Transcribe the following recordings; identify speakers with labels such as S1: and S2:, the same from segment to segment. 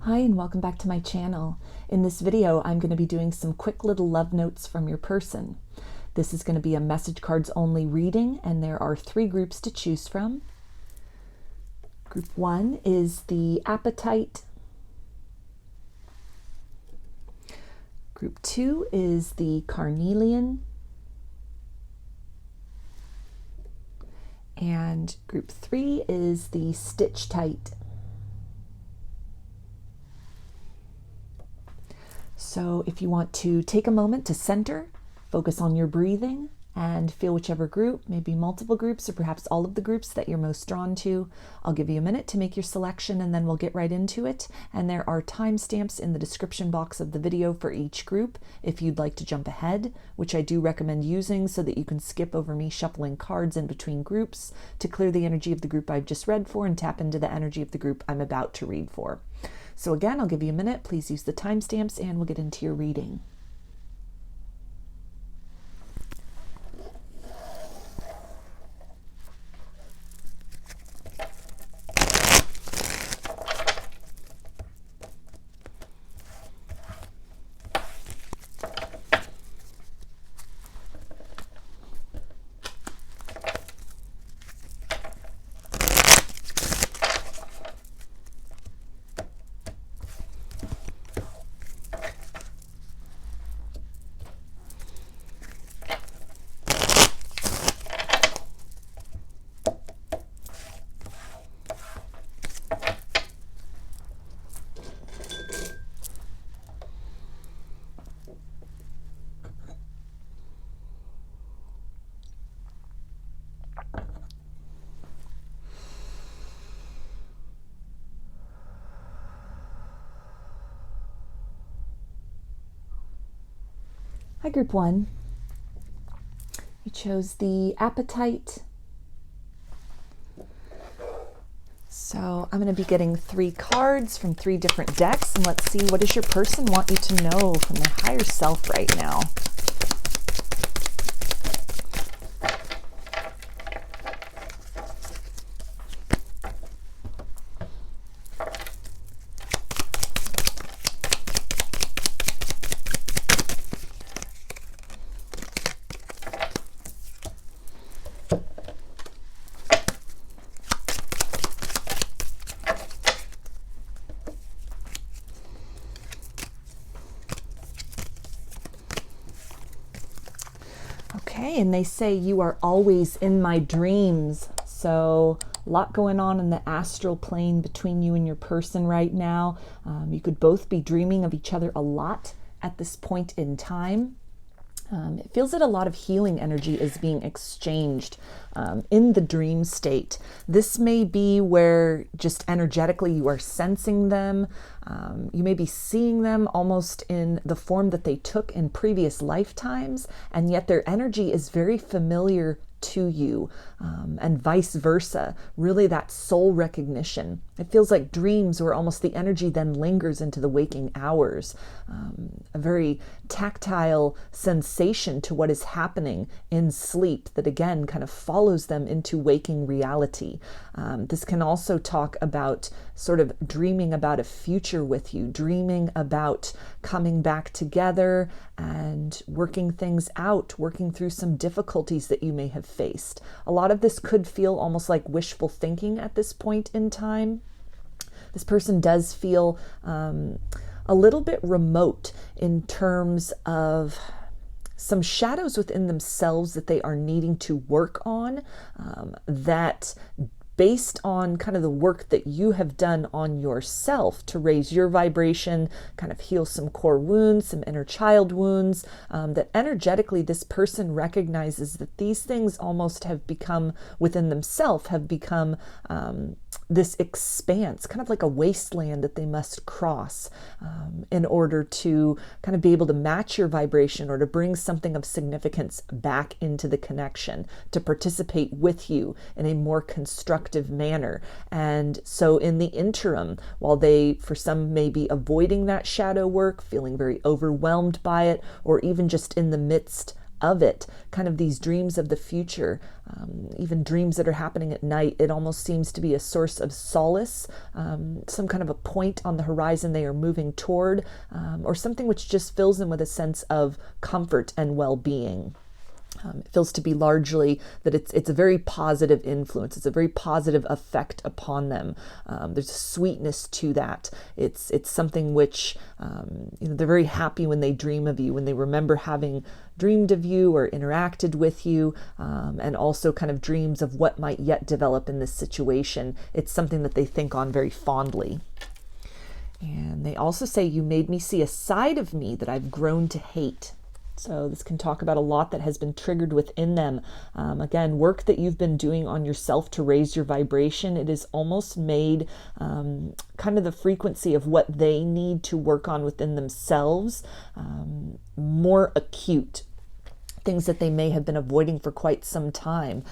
S1: Hi and welcome back to my channel. In this video, I'm going to be doing some quick little love notes from your person. This is going to be a message cards only reading, and there are 3 groups to choose from. Group 1 is the Apatite. Group 2 is the Carnelian. And group 3 is the Stichtite. So if you want to take a moment to center, focus on your breathing, and feel whichever group, maybe multiple groups or perhaps all of the groups that you're most drawn to. I'll give you a minute to make your selection and then we'll get right into it. And there are timestamps in the description box of the video for each group if you'd like to jump ahead, which I do recommend using so that you can skip over me shuffling cards in between groups to clear the energy of the group I've just read for and tap into the energy of the group I'm about to read for. So again, I'll give you a minute. Please use the timestamps and we'll get into your reading. Hi, Group 1. You chose the Apatite. So I'm going to be getting 3 cards from 3 different decks, and let's see, what does your person want you to know from their higher self right now? Okay, and they say you are always in my dreams. So a lot going on in the astral plane between you and your person right now. You could both be dreaming of each other a lot at this point in time. It feels that a lot of healing energy is being exchanged in the dream state. This may be where just energetically you are sensing them. You may be seeing them almost in the form that they took in previous lifetimes, and yet their energy is very familiar to you, and vice versa. Really, that soul recognition. It feels like dreams where almost the energy then lingers into the waking hours. A very tactile sensation to what is happening in sleep that again kind of follows them into waking reality. This can also talk about sort of dreaming about a future with you, dreaming about coming back together and working things out, working through some difficulties that you may have faced. A lot of this could feel almost like wishful thinking at this point in time. This person does feel a little bit remote in terms of some shadows within themselves that they are needing to work on, that based on kind of the work that you have done on yourself to raise your vibration, kind of heal some core wounds, some inner child wounds, that energetically this person recognizes that these things almost have become within themselves, have become this expanse, kind of like a wasteland that they must cross in order to kind of be able to match your vibration or to bring something of significance back into the connection, to participate with you in a more constructive manner. And so in the interim, while they, for some, may be avoiding that shadow work, feeling very overwhelmed by it, or even just in the midst of it, kind of these dreams of the future, even dreams that are happening at night. It almost seems to be a source of solace, some kind of a point on the horizon they are moving toward, or something which just fills them with a sense of comfort and well-being. It feels to be largely that it's a very positive influence. It's a very positive effect upon them. There's a sweetness to that. It's something which they're very happy when they dream of you, when they remember having dreamed of you or interacted with you, and also kind of dreams of what might yet develop in this situation. It's something that they think on very fondly. And they also say, you made me see a side of me that I've grown to hate. So this can talk about a lot that has been triggered within them. Again, work that you've been doing on yourself to raise your vibration. It is almost made kind of the frequency of what they need to work on within themselves more acute. Things that they may have been avoiding for quite some time,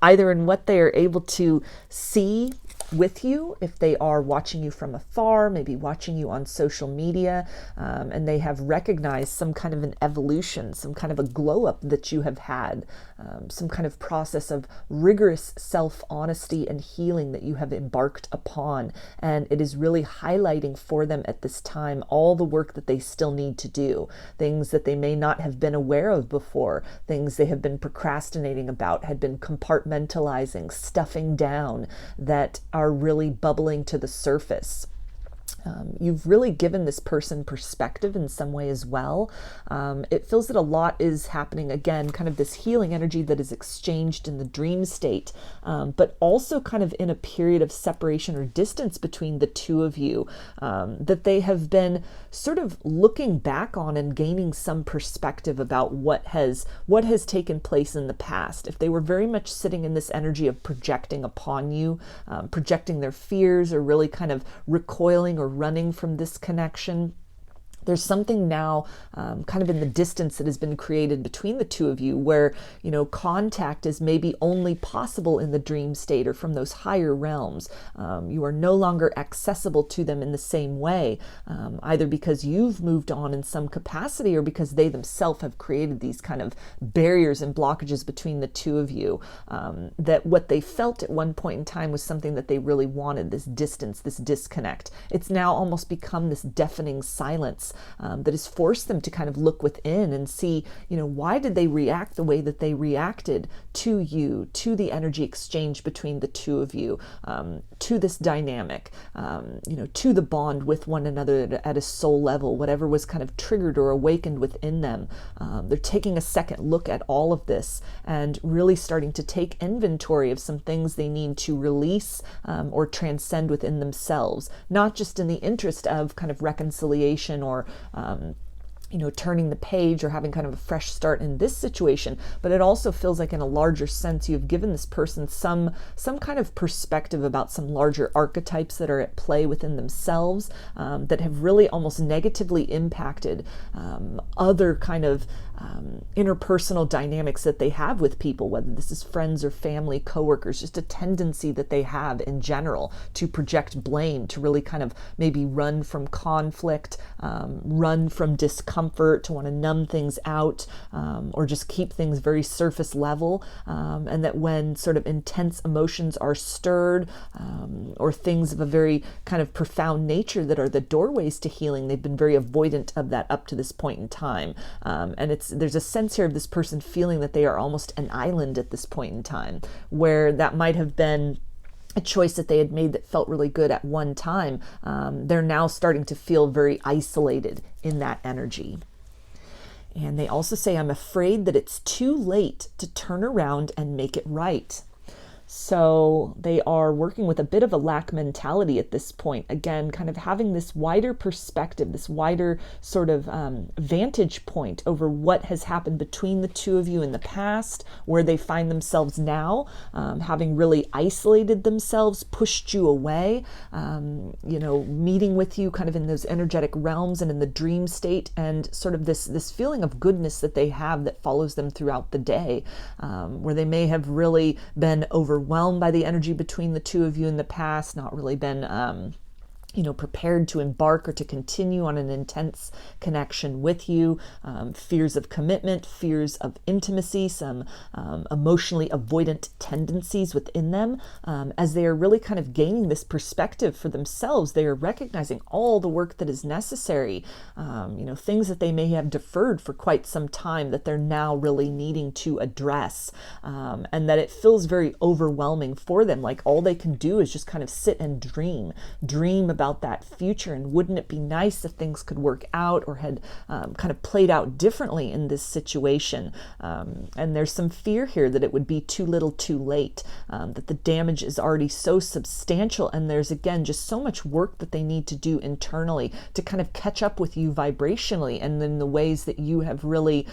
S1: either in what they are able to see with you, if they are watching you from afar, maybe watching you on social media, and they have recognized some kind of an evolution, some kind of a glow up that you have had, some kind of process of rigorous self-honesty and healing that you have embarked upon. And it is really highlighting for them at this time all the work that they still need to do, things that they may not have been aware of before, things they have been procrastinating about, had been compartmentalizing, stuffing down, that are really bubbling to the surface. You've really given this person perspective in some way as well. It feels that a lot is happening, again, kind of this healing energy that is exchanged in the dream state, but also kind of in a period of separation or distance between the two of you, that they have been sort of looking back on and gaining some perspective about what has taken place in the past. If they were very much sitting in this energy of projecting upon you, projecting their fears, or really kind of recoiling or running from this connection, there's something now kind of in the distance that has been created between the two of you where, contact is maybe only possible in the dream state or from those higher realms. You are no longer accessible to them in the same way, either because you've moved on in some capacity or because they themselves have created these kind of barriers and blockages between the two of you, that what they felt at one point in time was something that they really wanted, this distance, this disconnect. It's now almost become this deafening silence that has forced them to kind of look within and see, why did they react the way that they reacted to you, to the energy exchange between the two of you, to this dynamic, to the bond with one another at a soul level, whatever was kind of triggered or awakened within them. They're taking a second look at all of this and really starting to take inventory of some things they need to release or transcend within themselves, not just in the interest of kind of reconciliation or turning the page or having kind of a fresh start in this situation, but it also feels like in a larger sense you've given this person some kind of perspective about some larger archetypes that are at play within themselves, that have really almost negatively impacted other kind of interpersonal dynamics that they have with people, whether this is friends or family, coworkers, just a tendency that they have in general to project blame, to really kind of maybe run from conflict, run from discomfort, to want to numb things out, or just keep things very surface level, and that when sort of intense emotions are stirred, or things of a very kind of profound nature that are the doorways to healing, they've been very avoidant of that up to this point in time. And there's a sense here of this person feeling that they are almost an island at this point in time, where that might have been a choice that they had made that felt really good at one time. They're now starting to feel very isolated in that energy. And they also say, I'm afraid that it's too late to turn around and make it right. So they are working with a bit of a lack mentality at this point. Again, kind of having this wider perspective, this wider sort of vantage point over what has happened between the two of you in the past, where they find themselves now, having really isolated themselves, pushed you away, meeting with you kind of in those energetic realms and in the dream state, and sort of this feeling of goodness that they have that follows them throughout the day, where they may have really been overwhelmed by the energy between the two of you in the past, not really been prepared to embark or to continue on an intense connection with you. Fears of commitment, fears of intimacy, some emotionally avoidant tendencies within them. As they are really kind of gaining this perspective for themselves, they are recognizing all the work that is necessary, things that they may have deferred for quite some time that they're now really needing to address, and that it feels very overwhelming for them. Like all they can do is just kind of sit and dream about that future, and wouldn't it be nice if things could work out or had kind of played out differently in this situation. And there's some fear here that it would be too little too late, that the damage is already so substantial, and there's again just so much work that they need to do internally to kind of catch up with you vibrationally, and then the ways that you have really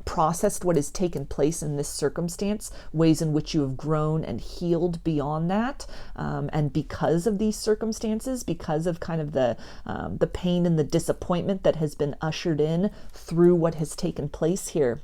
S1: processed what has taken place in this circumstance, ways in which you have grown and healed beyond that, and because of these circumstances, because of kind of the pain and the disappointment that has been ushered in through what has taken place here.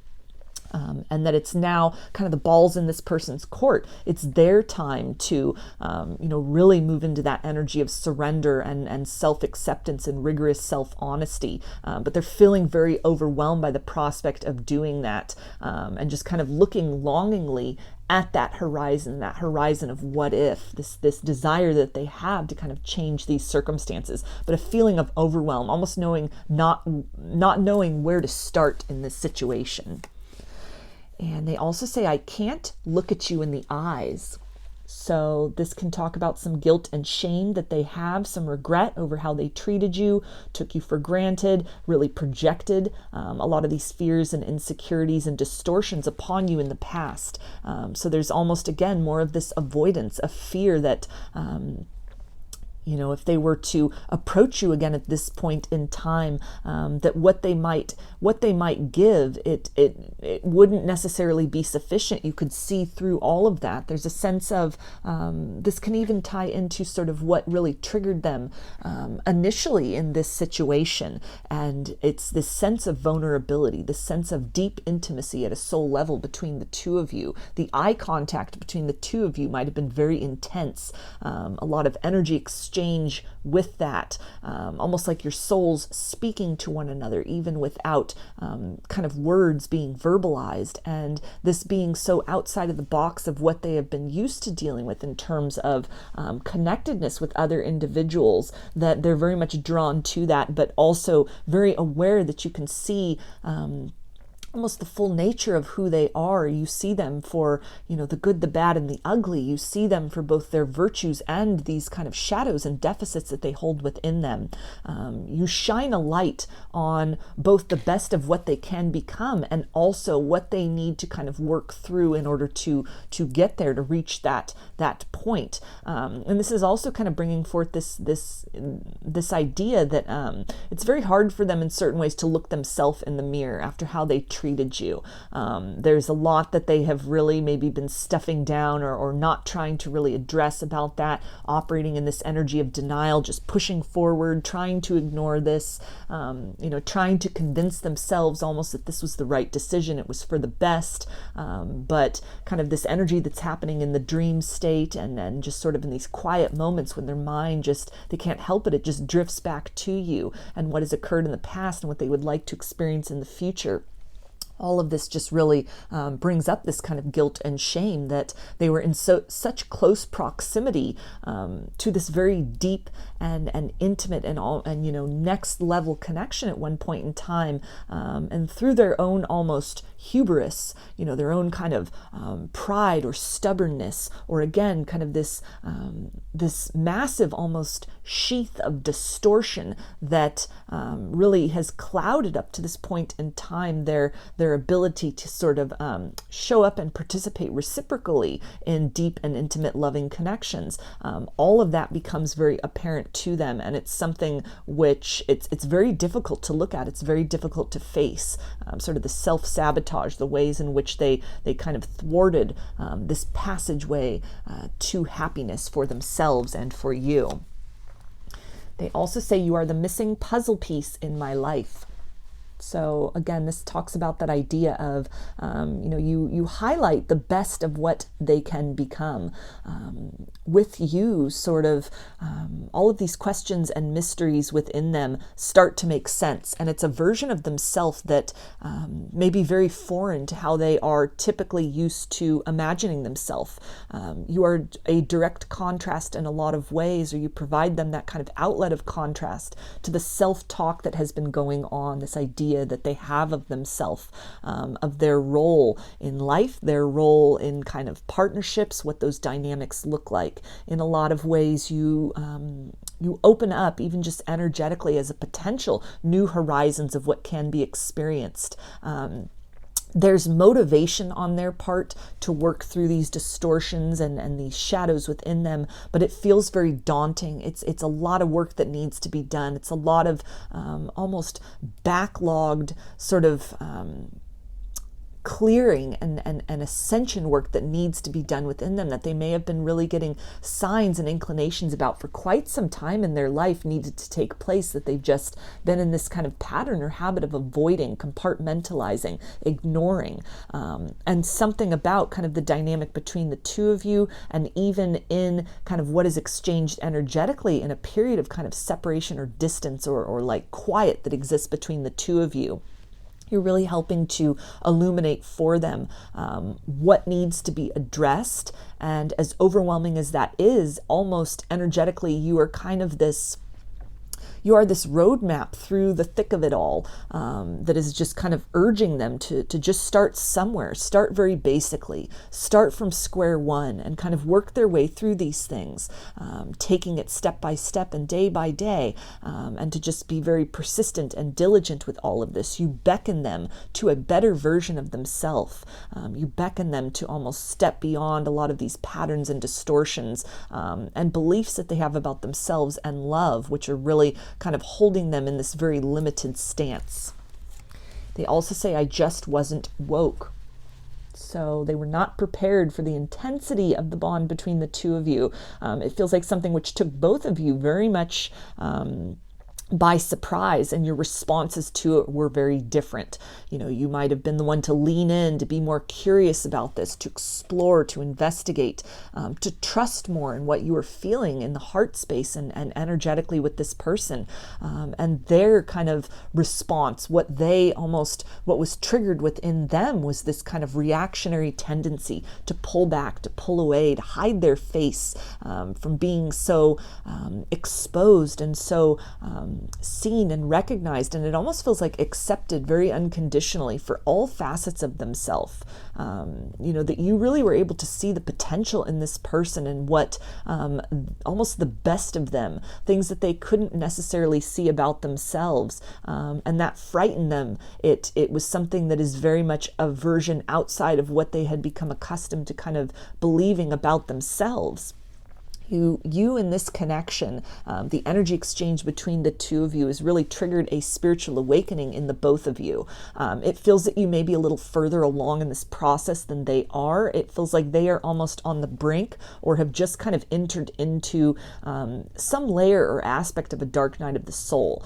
S1: And that it's now kind of the ball's in this person's court. It's their time to, really move into that energy of surrender and self-acceptance and rigorous self-honesty. But they're feeling very overwhelmed by the prospect of doing that, and just kind of looking longingly at that horizon of what if, this desire that they have to kind of change these circumstances, but a feeling of overwhelm, almost not knowing where to start in this situation. And they also say, I can't look at you in the eyes. So this can talk about some guilt and shame that they have, some regret over how they treated you, took you for granted, really projected a lot of these fears and insecurities and distortions upon you in the past. So there's almost, again, more of this avoidance, of fear that if they were to approach you again at this point in time, that what they might give, it wouldn't necessarily be sufficient. You could see through all of that. There's a sense of, this can even tie into sort of what really triggered them initially in this situation. And it's this sense of vulnerability, this sense of deep intimacy at a soul level between the two of you. The eye contact between the two of you might have been very intense. A lot of energy exchange with that, almost like your souls speaking to one another, even without kind of words being verbalized, and this being so outside of the box of what they have been used to dealing with in terms of connectedness with other individuals, that they're very much drawn to that, but also very aware that you can see almost the full nature of who they are. You see them for, the good, the bad, and the ugly. You see them for both their virtues and these kind of shadows and deficits that they hold within them. You shine a light on both the best of what they can become and also what they need to kind of work through in order to get there, to reach that point. And this is also kind of bringing forth this idea that it's very hard for them in certain ways to look themselves in the mirror after how they treated you. There's a lot that they have really maybe been stuffing down or not trying to really address about that, operating in this energy of denial, just pushing forward, trying to ignore this, trying to convince themselves almost that this was the right decision, it was for the best, but kind of this energy that's happening in the dream state and just sort of in these quiet moments when their mind they can't help it just drifts back to you and what has occurred in the past and what they would like to experience in the future. All of this just really brings up this kind of guilt and shame that they were in such close proximity to this very deep and intimate and next level connection at one point in time, and through their own almost hubris, their own kind of pride or stubbornness, or again kind of this massive almost sheath of distortion that really has clouded up to this point in time their ability to sort of show up and participate reciprocally in deep and intimate loving connections. All of that becomes very apparent to them, and it's something which it's very difficult to look at. It's very difficult to face, sort of the self-sabotage, the ways in which they kind of thwarted this passageway to happiness for themselves and for you. They also say you are the missing puzzle piece in my life. So again, this talks about that idea of, you highlight the best of what they can become. With you, sort of, all of these questions and mysteries within them start to make sense. And it's a version of themselves that may be very foreign to how they are typically used to imagining themselves. You are a direct contrast in a lot of ways, or you provide them that kind of outlet of contrast to the self-talk that has been going on, this idea that they have of themselves, of their role in life, their role in kind of partnerships, what those dynamics look like. In a lot of ways, you open up, even just energetically, as a potential new horizons of what can be experienced. There's motivation on their part to work through these distortions and these shadows within them, but it feels very daunting. It's a lot of work that needs to be done. It's a lot of almost backlogged sort of clearing and ascension work that needs to be done within them, that they may have been really getting signs and inclinations about for quite some time in their life needed to take place, that they've just been in this kind of pattern or habit of avoiding, compartmentalizing, ignoring. And something about kind of the dynamic between the two of you, and even in kind of what is exchanged energetically in a period of kind of separation or distance or like quiet that exists between the two of you. You're really helping to illuminate for them what needs to be addressed. And as overwhelming as that is, almost energetically, you are kind of this roadmap through the thick of it all, that is just kind of urging them to just start somewhere, start very basically, start from square one and kind of work their way through these things, taking it step by step and day by day, and to just be very persistent and diligent with all of this. You beckon them to a better version of themselves. You beckon them to almost step beyond a lot of these patterns and distortions, and beliefs that they have about themselves and love, which are really kind of holding them in this very limited stance. They also say, I just wasn't woke. So they were not prepared for the intensity of the bond between the two of you. It feels like something which took both of you very much by surprise, and your responses to it were very different. You might have been the one to lean in, to be more curious about this, to explore, to investigate, to trust more in what you were feeling in the heart space and energetically with this person. And their kind of response, what was triggered within them was this kind of reactionary tendency to pull back, to pull away, to hide their face from being so exposed and so seen and recognized, and it almost feels like accepted very unconditionally for all facets of themselves. That you really were able to see the potential in this person and what almost the best of them, things that they couldn't necessarily see about themselves, and that frightened them. It was something that is very much a version outside of what they had become accustomed to kind of believing about themselves. You in this connection, the energy exchange between the two of you has really triggered a spiritual awakening in the both of you. It feels that you may be a little further along in this process than they are. It feels like they are almost on the brink, or have just kind of entered into some layer or aspect of a dark night of the soul.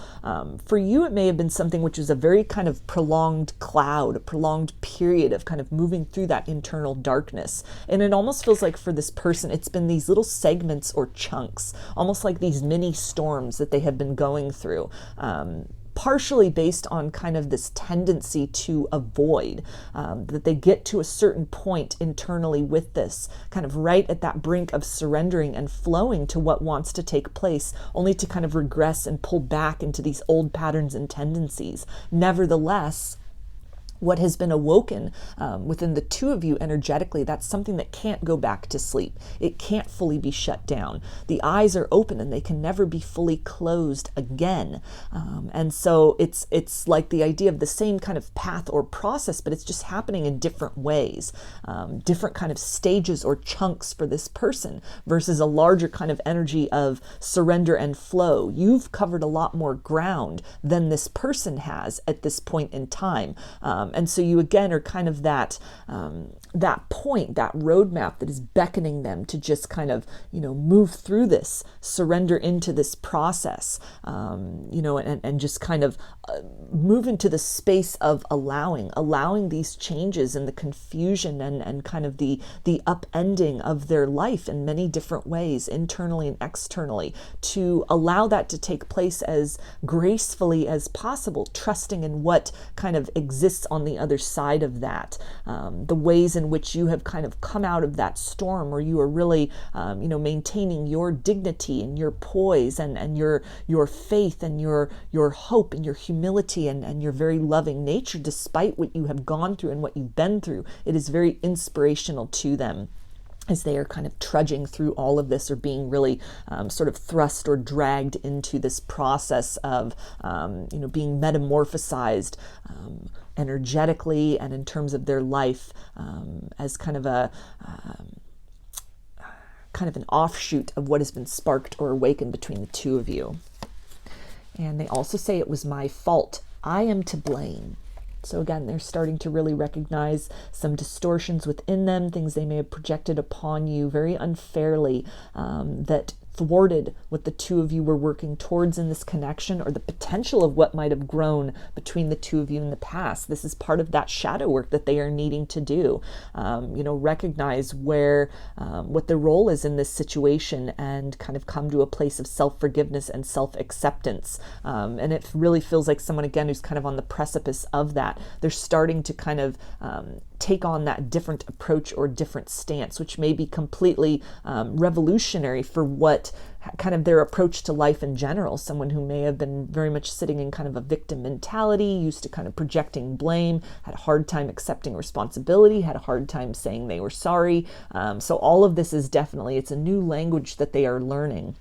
S1: For you, it may have been something which was a very kind of prolonged cloud, a prolonged period of kind of moving through that internal darkness. And it almost feels like for this person, it's been these little segments or chunks, almost like these mini storms that they have been going through, partially based on kind of this tendency to avoid, that they get to a certain point internally with this, kind of right at that brink of surrendering and flowing to what wants to take place, only to kind of regress and pull back into these old patterns and tendencies. Nevertheless, what has been awoken within the two of you energetically, that's something that can't go back to sleep. It can't fully be shut down. The eyes are open and they can never be fully closed again. And so it's like the idea of the same kind of path or process, but it's just happening in different ways, different kind of stages or chunks for this person versus a larger kind of energy of surrender and flow. You've covered a lot more ground than this person has at this point in time. And so you again are kind of that point, that roadmap that is beckoning them to just kind of, move through this, surrender into this process, and just kind of move into the space of allowing these changes and the confusion and kind of the upending of their life in many different ways, internally and externally, to allow that to take place as gracefully as possible, trusting in what kind of exists on the other side of that, the ways in which you have kind of come out of that storm, where you are really, maintaining your dignity and your poise and your faith and your hope and your humility and your very loving nature, despite what you have gone through and what you've been through. It is very inspirational to them as they are kind of trudging through all of this, or being really sort of thrust or dragged into this process of, being metamorphosized energetically and in terms of their life, as kind of an offshoot of what has been sparked or awakened between the two of you. And they also say, it was my fault. I am to blame. So again, they're starting to really recognize some distortions within them, things they may have projected upon you very unfairly, that thwarted what the two of you were working towards in this connection, or the potential of what might have grown between the two of you in the past. This is part of that shadow work that they are needing to do. Recognize where, what their role is in this situation, and kind of come to a place of self-forgiveness and self-acceptance. And it really feels like someone, again, who's kind of on the precipice of that. They're starting to kind of take on that different approach or different stance, which may be completely revolutionary for what kind of their approach to life in general. Someone who may have been very much sitting in kind of a victim mentality, used to kind of projecting blame, had a hard time accepting responsibility, had a hard time saying they were sorry. So all of this is definitely, it's a new language that they are learning.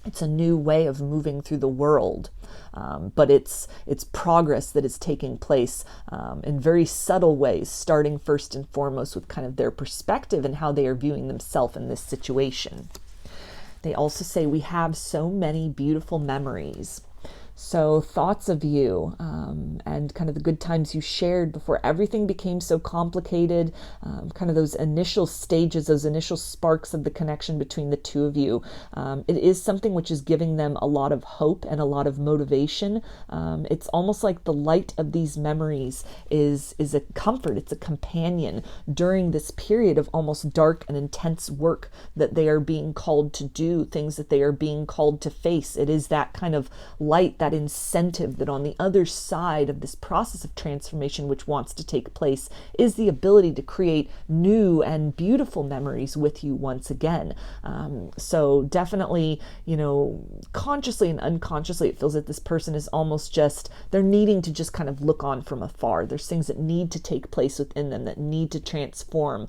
S1: It's a new way of moving through the world, but it's progress that is taking place in very subtle ways, starting first and foremost with kind of their perspective and how they are viewing themselves in this situation. They also say, we have so many beautiful memories. So thoughts of you and kind of the good times you shared before everything became so complicated, kind of those initial stages, those initial sparks of the connection between the two of you. It is something which is giving them a lot of hope and a lot of motivation. It's almost like the light of these memories is a comfort, it's a companion during this period of almost dark and intense work that they are being called to do, things that they are being called to face. It is that kind of light, that incentive that on the other side of this process of transformation, which wants to take place, is the ability to create new and beautiful memories with you once again. So definitely, consciously and unconsciously, it feels that this person is almost just, they're needing to just kind of look on from afar. There's things that need to take place within them, that need to transform.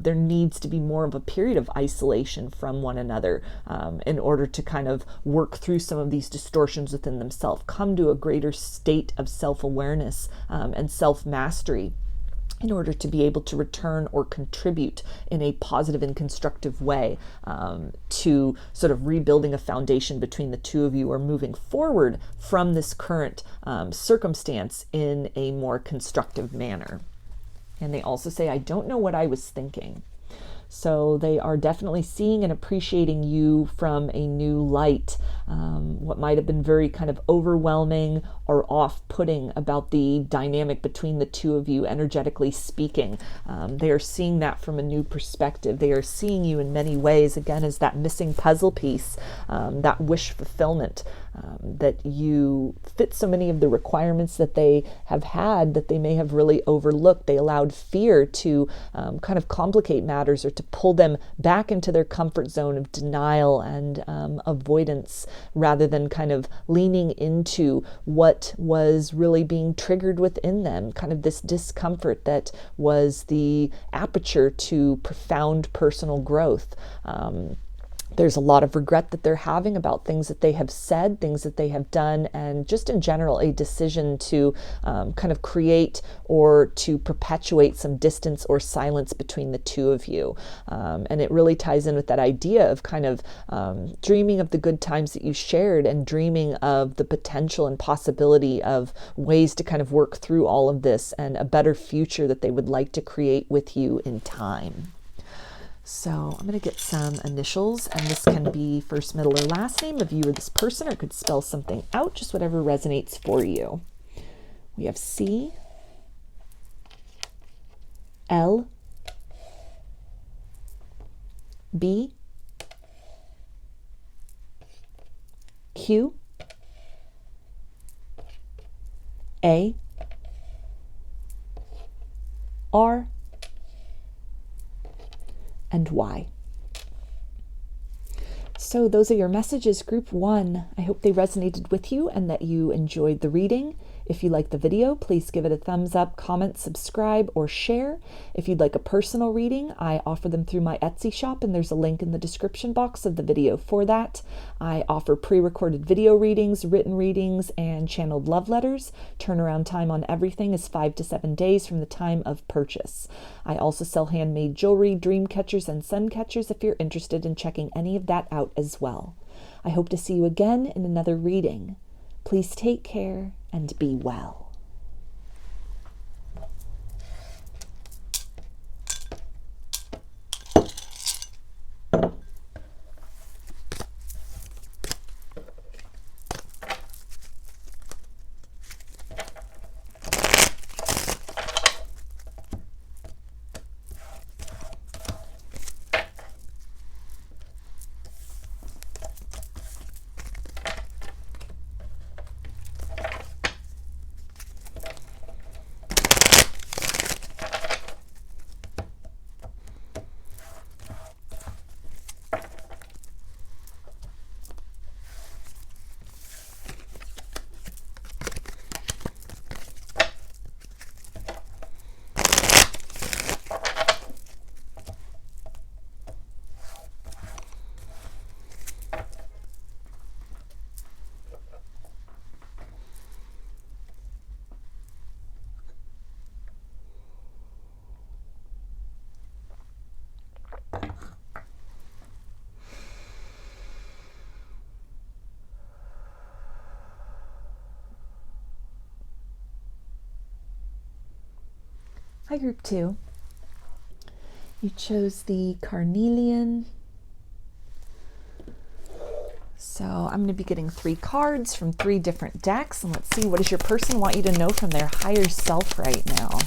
S1: There needs to be more of a period of isolation from one another in order to kind of work through some of these distortions within themselves, come to a greater state of self-awareness and self-mastery, in order to be able to return or contribute in a positive and constructive way to sort of rebuilding a foundation between the two of you, or moving forward from this current circumstance in a more constructive manner. And they also say, I don't know what I was thinking. So they are definitely seeing and appreciating you from a new light. What might have been very kind of overwhelming or off-putting about the dynamic between the two of you, energetically speaking. They are seeing that from a new perspective. They are seeing you in many ways, again, as that missing puzzle piece, that wish fulfillment, that you fit so many of the requirements that they have had that they may have really overlooked. They allowed fear to kind of complicate matters, or to pull them back into their comfort zone of denial and avoidance, rather than kind of leaning into what was really being triggered within them, kind of this discomfort that was the aperture to profound personal growth. There's a lot of regret that they're having about things that they have said, things that they have done, and just in general, a decision to kind of create or to perpetuate some distance or silence between the two of you. And it really ties in with that idea of kind of dreaming of the good times that you shared and dreaming of the potential and possibility of ways to kind of work through all of this and a better future that they would like to create with you in time. So I'm going to get some initials, and this can be first, middle, or last name of you or this person, or it could spell something out, just whatever resonates for you. We have C, L, B, Q, A, R, and Y. So those are your messages, group 1. I hope they resonated with you and that you enjoyed the reading. If you like the video, please give it a thumbs up, comment, subscribe, or share. If you'd like a personal reading, I offer them through my Etsy shop, and there's a link in the description box of the video for that. I offer pre-recorded video readings, written readings, and channeled love letters. Turnaround time on everything is 5 to 7 days from the time of purchase. I also sell handmade jewelry, dream catchers, and sun catchers if you're interested in checking any of that out as well. I hope to see you again in another reading. Please take care and be well. Hi, group 2. You chose the Carnelian. So I'm going to be getting 3 cards from 3 different decks, and let's see, what does your person want you to know from their higher self right now?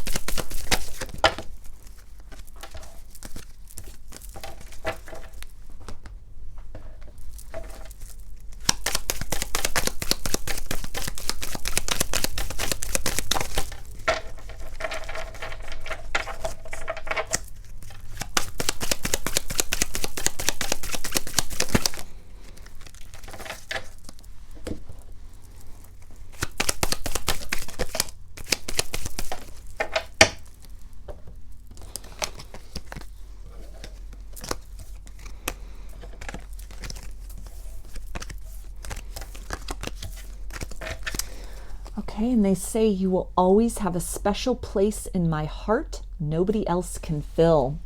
S1: Okay, and they say, you will always have a special place in my heart nobody else can fill.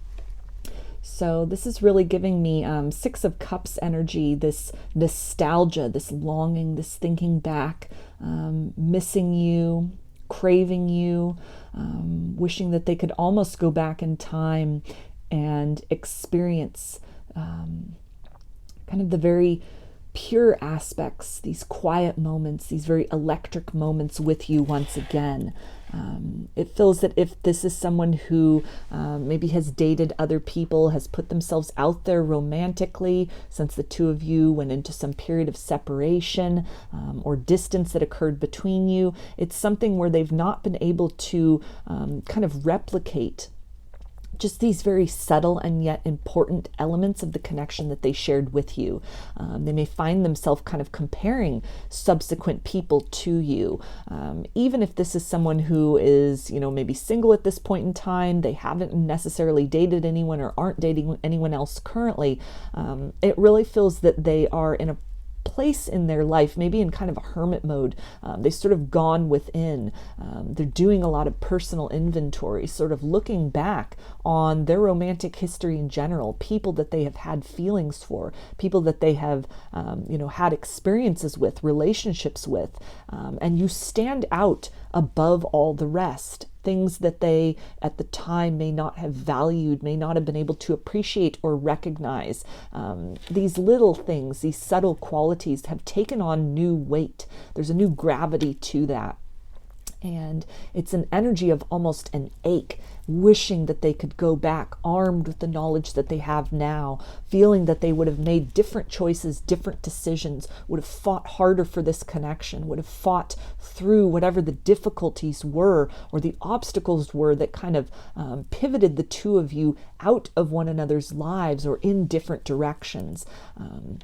S1: So this is really giving me 6 of Cups energy, this nostalgia, this longing, this thinking back, missing you, craving you, wishing that they could almost go back in time and experience kind of the very pure aspects, these quiet moments, these very electric moments with you once again. It feels that if this is someone who maybe has dated other people, has put themselves out there romantically since the two of you went into some period of separation or distance that occurred between you, it's something where they've not been able to kind of replicate just these very subtle and yet important elements of the connection that they shared with you. They may find themselves kind of comparing subsequent people to you. Even if this is someone who is, maybe single at this point in time, they haven't necessarily dated anyone or aren't dating anyone else currently, it really feels that they are in a place in their life, maybe in kind of a hermit mode. They've sort of gone within. They're doing a lot of personal inventory, sort of looking back on their romantic history in general, people that they have had feelings for, people that they have, had experiences with, relationships with, and you stand out above all the rest. Things that they at the time may not have valued, may not have been able to appreciate or recognize. These little things, these subtle qualities have taken on new weight. There's a new gravity to that. And it's an energy of almost an ache, wishing that they could go back armed with the knowledge that they have now, feeling that they would have made different choices, different decisions, would have fought harder for this connection, would have fought through whatever the difficulties were or the obstacles were that kind of pivoted the two of you out of one another's lives or in different directions.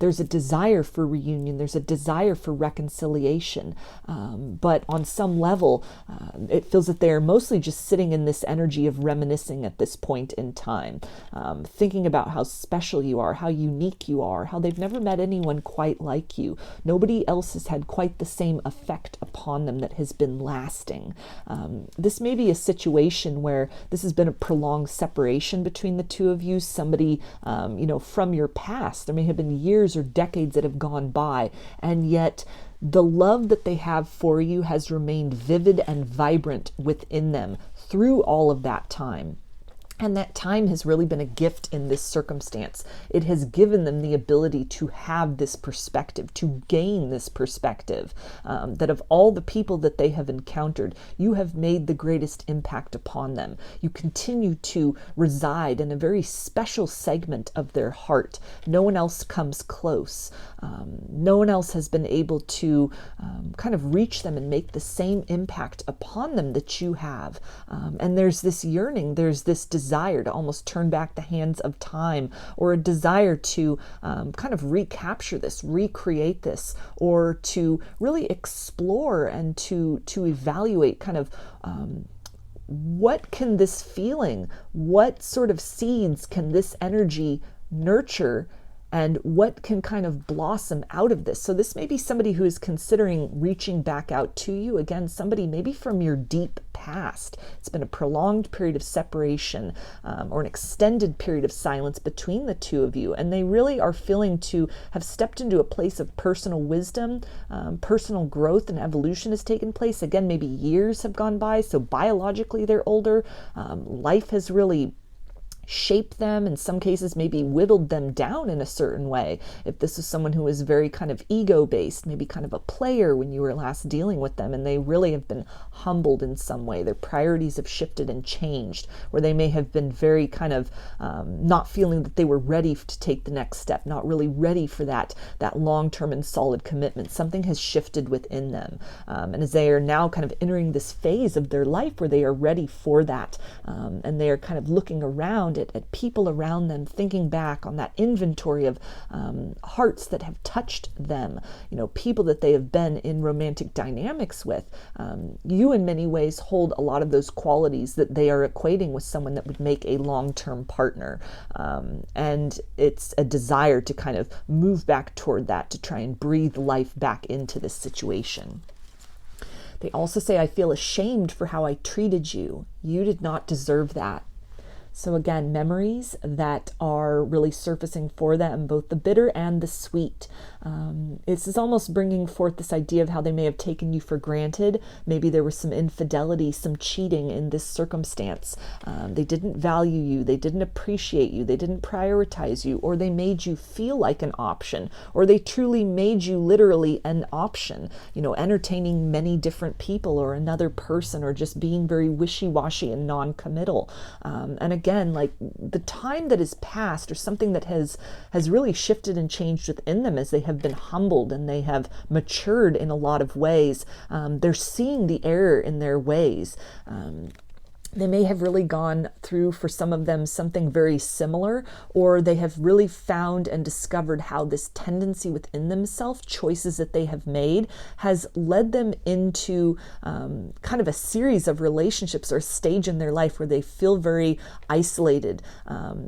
S1: There's a desire for reunion, there's a desire for reconciliation, but on some level, it feels that they're mostly just sitting in this energy of reminiscing at this point in time, thinking about how special you are, how unique you are, how they've never met anyone quite like you. Nobody else has had quite the same effect upon them that has been lasting. This may be a situation where this has been a prolonged separation between the two of you, somebody, from your past. There may have been years or decades that have gone by, and yet the love that they have for you has remained vivid and vibrant within them through all of that time. And that time has really been a gift in this circumstance. It has given them the ability to have this perspective, to gain this perspective, that of all the people that they have encountered, you have made the greatest impact upon them. You continue to reside in a very special segment of their heart. No one else comes close. No one else has been able to kind of reach them and make the same impact upon them that you have. And there's this yearning, there's this desire to almost turn back the hands of time, or a desire to kind of recapture this, recreate this, or to really explore and to evaluate kind of what can this feeling, what sort of seeds can this energy nurture, and what can kind of blossom out of this. So this may be somebody who is considering reaching back out to you. Again, somebody maybe from your deep past. It's been a prolonged period of separation, or an extended period of silence between the two of you. And they really are feeling to have stepped into a place of personal wisdom, personal growth and evolution has taken place. Again, maybe years have gone by, so biologically they're older. Life has really shape them, in some cases maybe whittled them down in a certain way. If this is someone who is very kind of ego-based, maybe kind of a player when you were last dealing with them, and they really have been humbled in some way. Their priorities have shifted and changed, where they may have been very kind of not feeling that they were ready to take the next step, not really ready for that long-term and solid commitment. Something has shifted within them. And as they are now kind of entering this phase of their life where they are ready for that, and they are kind of looking around at people around them, thinking back on that inventory of hearts that have touched them, people that they have been in romantic dynamics with. You in many ways hold a lot of those qualities that they are equating with someone that would make a long-term partner. And it's a desire to kind of move back toward that, to try and breathe life back into this situation. They also say, I feel ashamed for how I treated you. You did not deserve that. So again, memories that are really surfacing for them, both the bitter and the sweet. This is almost bringing forth this idea of how they may have taken you for granted. Maybe there was some infidelity, some cheating in this circumstance. They didn't value you. They didn't appreciate you. They didn't prioritize you, or they made you feel like an option, or they truly made you literally an option, entertaining many different people or another person, or just being very wishy-washy and non-committal. And again, like the time that has passed, or something that has really shifted and changed within them as they have been humbled and they have matured in a lot of ways. They're seeing the error in their ways. They may have really gone through, for some of them, something very similar, or they have really found and discovered how this tendency within themselves, choices that they have made, has led them into kind of a series of relationships or a stage in their life where they feel very isolated.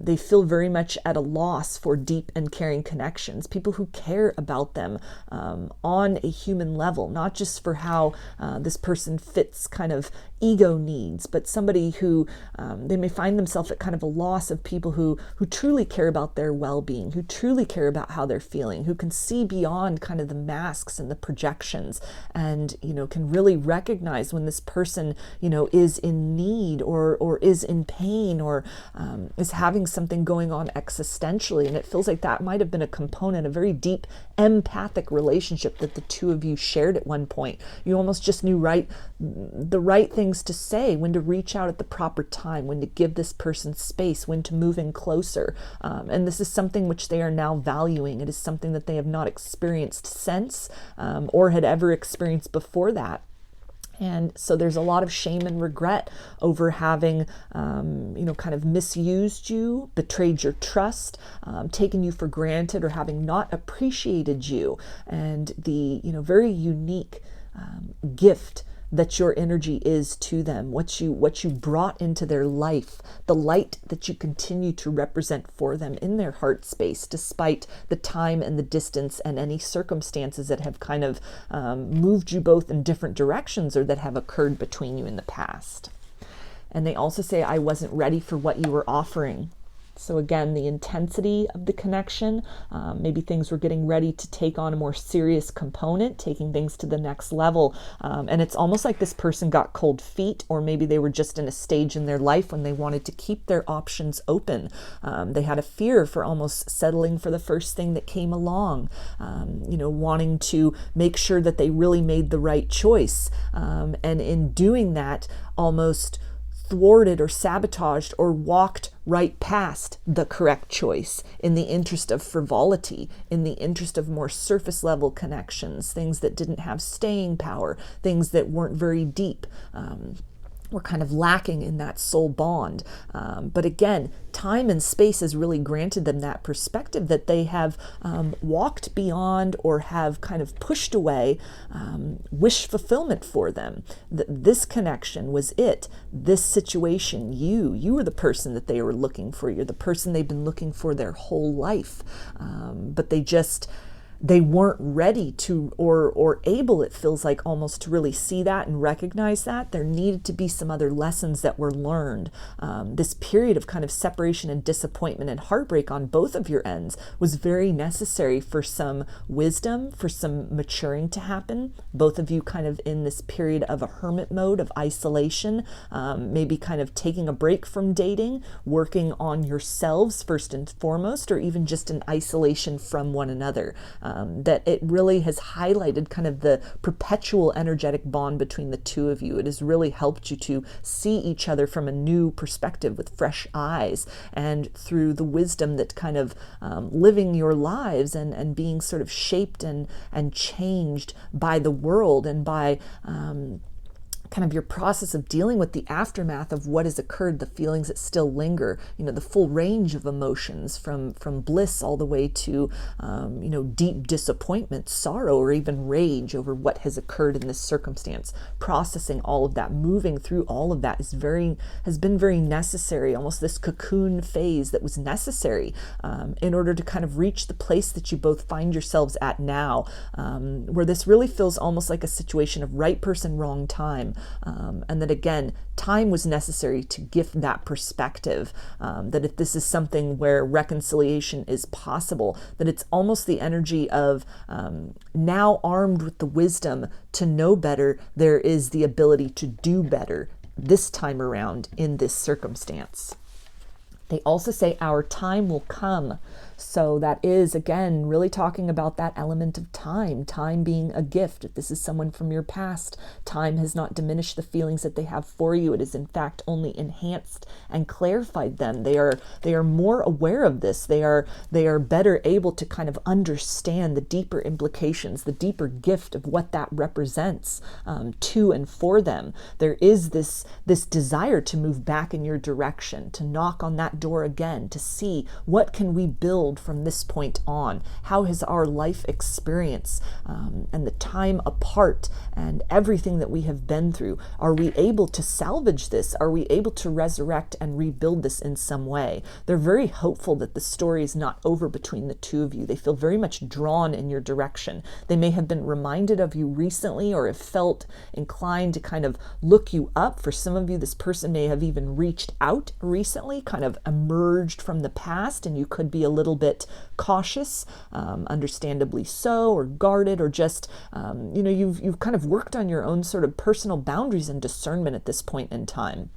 S1: They feel very much at a loss for deep and caring connections, people who care about them on a human level, not just for how this person fits kind of ego needs, but somebody who they may find themselves at kind of a loss of people who truly care about their well-being, who truly care about how they're feeling, who can see beyond kind of the masks and the projections, and can really recognize when this person is in need or is in pain or is having something going on existentially. And it feels like that might have been a component, a very deep empathic relationship that the two of you shared at one point. You almost just knew the right things to say, when to reach out at the proper time, when to give this person space, when to move in closer. And this is something which they are now valuing. It is something that they have not experienced since or had ever experienced before that. And so there's a lot of shame and regret over having, kind of misused you, betrayed your trust, taken you for granted, or having not appreciated you. And the, very unique gift that your energy is to them, what you brought into their life, the light that you continue to represent for them in their heart space, despite the time and the distance and any circumstances that have kind of moved you both in different directions or that have occurred between you in the past. And they also say, I wasn't ready for what you were offering. So again, the intensity of the connection, maybe things were getting ready to take on a more serious component, taking things to the next level. And it's almost like this person got cold feet, or maybe they were just in a stage in their life when they wanted to keep their options open. They had a fear for almost settling for the first thing that came along, wanting to make sure that they really made the right choice. And in doing that, almost thwarted or sabotaged or walked right past the correct choice in the interest of frivolity, in the interest of more surface level connections, things that didn't have staying power, things that weren't very deep. We're kind of lacking in that soul bond. But again, time and space has really granted them that perspective that they have walked beyond or have kind of pushed away wish fulfillment for them. This connection was it. This situation, you were the person that they were looking for. You're the person they've been looking for their whole life. But they weren't ready to or able, it feels like, almost to really see that and recognize that. There needed to be some other lessons that were learned. This period of kind of separation and disappointment and heartbreak on both of your ends was very necessary for some wisdom, for some maturing to happen. Both of you kind of in this period of a hermit mode of isolation, maybe kind of taking a break from dating, working on yourselves first and foremost, or even just in isolation from one another. That it really has highlighted kind of the perpetual energetic bond between the two of you. It has really helped you to see each other from a new perspective with fresh eyes, and through the wisdom that kind of living your lives and being sort of shaped and changed by the world and by kind of your process of dealing with the aftermath of what has occurred, the feelings that still linger, the full range of emotions from bliss all the way to, deep disappointment, sorrow, or even rage over what has occurred in this circumstance. Processing all of that, moving through all of that has been very necessary, almost this cocoon phase that was necessary in order to kind of reach the place that you both find yourselves at now, where this really feels almost like a situation of right person, wrong time. And that again, time was necessary to gift that perspective, that if this is something where reconciliation is possible, that it's almost the energy of now armed with the wisdom to know better, there is the ability to do better this time around in this circumstance. They also say our time will come. So that is, again, really talking about that element of time being a gift. If this is someone from your past, time has not diminished the feelings that they have for you. It has in fact only enhanced and clarified them. They are more aware of this. They are better able to kind of understand the deeper implications, the deeper gift of what that represents to and for them. There is this desire to move back in your direction, to knock on that door again, to see what can we build from this point on. How has our life experience and the time apart and everything that we have been through, are we able to salvage this? Are we able to resurrect and rebuild this in some way? They're very hopeful that the story is not over between the two of you. They feel very much drawn in your direction. They may have been reminded of you recently or have felt inclined to kind of look you up. For some of you, this person may have even reached out recently, kind of emerged from the past, and you could be a little bit cautious, understandably so, or guarded, or just, you've kind of worked on your own sort of personal boundaries and discernment at this point in time.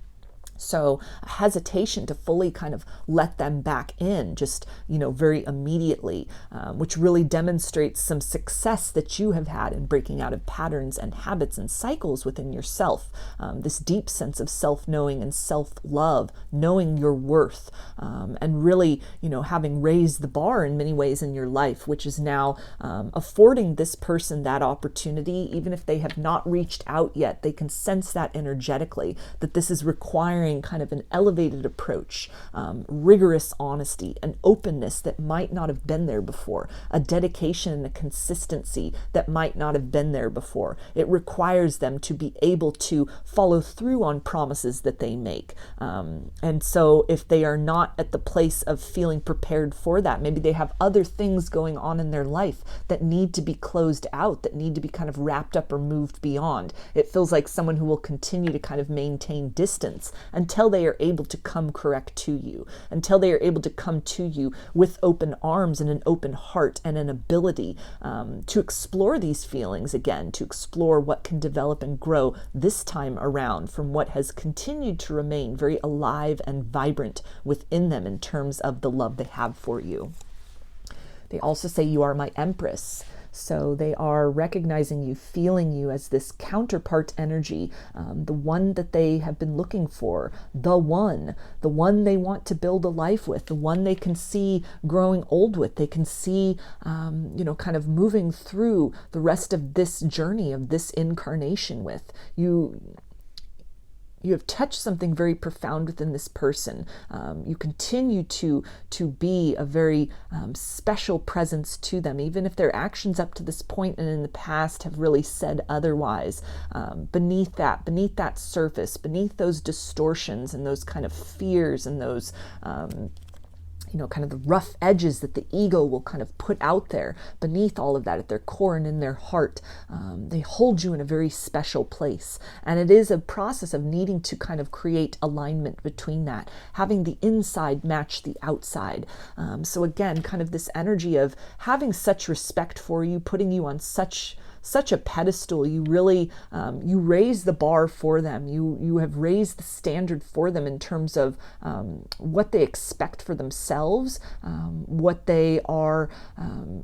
S1: So a hesitation to fully kind of let them back in just, very immediately, which really demonstrates some success that you have had in breaking out of patterns and habits and cycles within yourself. This deep sense of self-knowing and self-love, knowing your worth, and really, having raised the bar in many ways in your life, which is now affording this person that opportunity. Even if they have not reached out yet, they can sense that energetically, that this is requiring kind of an elevated approach, rigorous honesty, an openness that might not have been there before, a dedication and a consistency that might not have been there before. It requires them to be able to follow through on promises that they make. And so if they are not at the place of feeling prepared for that, maybe they have other things going on in their life that need to be closed out, that need to be kind of wrapped up or moved beyond. It feels like someone who will continue to kind of maintain distance until they are able to come correct to you, until they are able to come to you with open arms and an open heart and an ability to explore these feelings again, to explore what can develop and grow this time around from what has continued to remain very alive and vibrant within them in terms of the love they have for you. They also say, "You are my empress." So they are recognizing you, feeling you as this counterpart energy, the one that they have been looking for, the one they want to build a life with, the one they can see growing old with, they can see, kind of moving through the rest of this journey, of this incarnation with. You have touched something very profound within this person. You continue to be a very special presence to them, even if their actions up to this point and in the past have really said otherwise. Beneath that surface, beneath those distortions and those kind of fears and those kind of the rough edges that the ego will kind of put out there, beneath all of that, at their core and in their heart, they hold you in a very special place. And it is a process of needing to kind of create alignment between that, having the inside match the outside. So again, kind of this energy of having such respect for you, putting you on such a pedestal. You really, you raise the bar for them. You have raised the standard for them in terms of what they expect for themselves, what they are,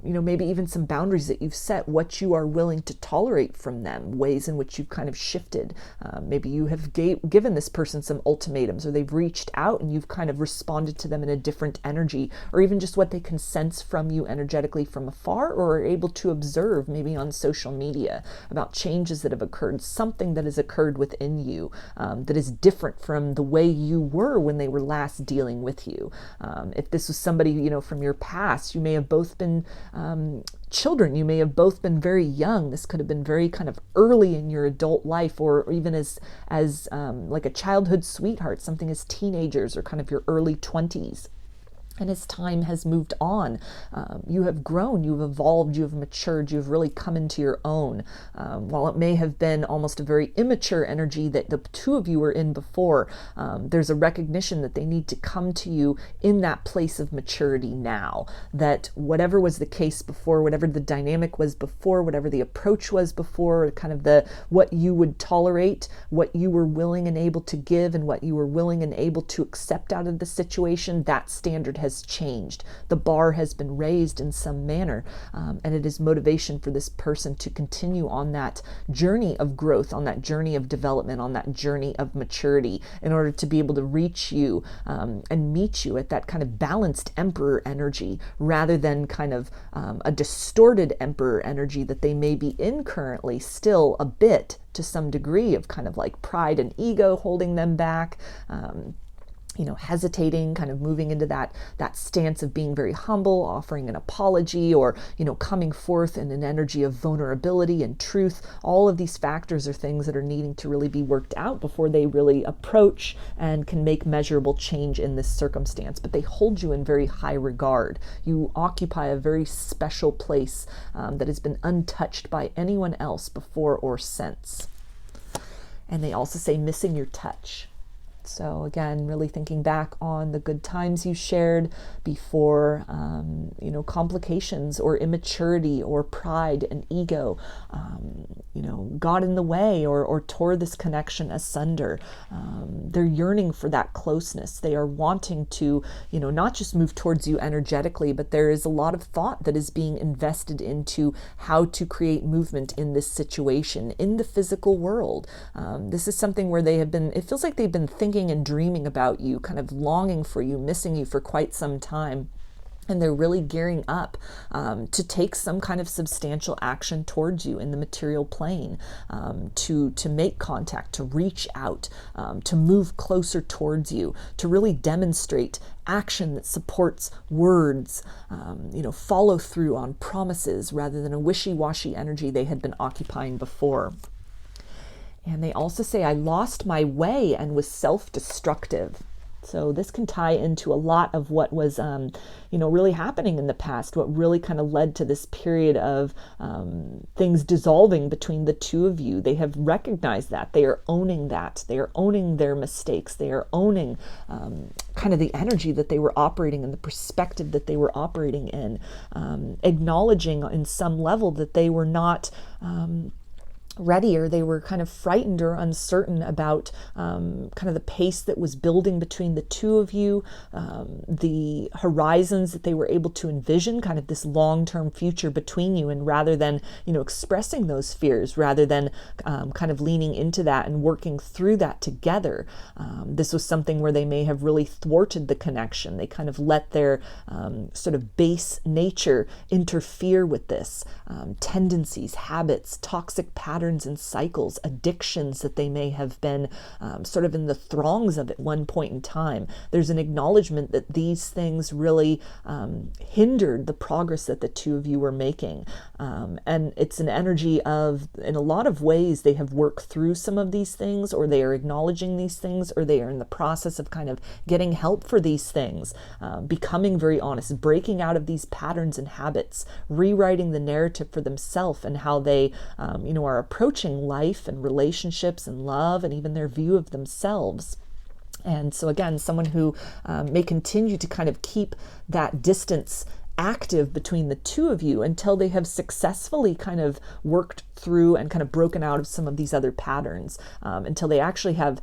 S1: maybe even some boundaries that you've set, what you are willing to tolerate from them, ways in which you've kind of shifted. Maybe you have given this person some ultimatums, or they've reached out and you've kind of responded to them in a different energy, or even just what they can sense from you energetically from afar, or are able to observe maybe on social media about changes that have occurred, something that has occurred within you that is different from the way you were when they were last dealing with you. If this was somebody, from your past, you may have both been children, you may have both been very young. This could have been very kind of early in your adult life, or even as like a childhood sweetheart, something as teenagers or kind of your early 20s. And as time has moved on, you have grown, you've evolved, you've matured, you've really come into your own. While it may have been almost a very immature energy that the two of you were in before, there's a recognition that they need to come to you in that place of maturity now. That whatever was the case before, whatever the dynamic was before, whatever the approach was before, kind of what you would tolerate, what you were willing and able to give, and what you were willing and able to accept out of the situation, that standard has has changed. The bar has been raised in some manner, and it is motivation for this person to continue on that journey of growth, on that journey of development, on that journey of maturity, in order to be able to reach you and meet you at that kind of balanced emperor energy, rather than kind of a distorted emperor energy that they may be in currently, still a bit to some degree of kind of like pride and ego holding them back, hesitating, kind of moving into that stance of being very humble, offering an apology, or, coming forth in an energy of vulnerability and truth. All of these factors are things that are needing to really be worked out before they really approach and can make measurable change in this circumstance. But they hold you in very high regard. You occupy a very special place that has been untouched by anyone else before or since. And they also say missing your touch. So again, really thinking back on the good times you shared before, complications or immaturity or pride and ego, got in the way or tore this connection asunder. They're yearning for that closeness. They are wanting to, not just move towards you energetically, but there is a lot of thought that is being invested into how to create movement in this situation, in the physical world. This is something where it feels like they've been thinking and dreaming about you, kind of longing for you, missing you for quite some time. And they're really gearing up to take some kind of substantial action towards you in the material plane, to make contact, to reach out, to move closer towards you, to really demonstrate action that supports words, follow through on promises rather than a wishy-washy energy they had been occupying before. And they also say, I lost my way and was self-destructive. So this can tie into a lot of what was, really happening in the past, what really kind of led to this period of things dissolving between the two of you. They have recognized that. They are owning that. They are owning their mistakes. They are owning kind of the energy that they were operating and the perspective that they were operating in, acknowledging in some level that they were not ready, or they were kind of frightened or uncertain about kind of the pace that was building between the two of you, the horizons that they were able to envision, kind of this long-term future between you. And rather than, expressing those fears, rather than kind of leaning into that and working through that together, this was something where they may have really thwarted the connection. They kind of let their sort of base nature interfere with this, tendencies, habits, toxic patterns and cycles, addictions that they may have been sort of in the throngs of at one point in time. There's an acknowledgement that these things really hindered the progress that the two of you were making. And it's an energy of, in a lot of ways, they have worked through some of these things, or they are acknowledging these things, or they are in the process of kind of getting help for these things, becoming very honest, breaking out of these patterns and habits, rewriting the narrative for themselves and how they, are approaching life and relationships and love and even their view of themselves. And so again, someone who may continue to kind of keep that distance active between the two of you until they have successfully kind of worked through and kind of broken out of some of these other patterns, until they actually have,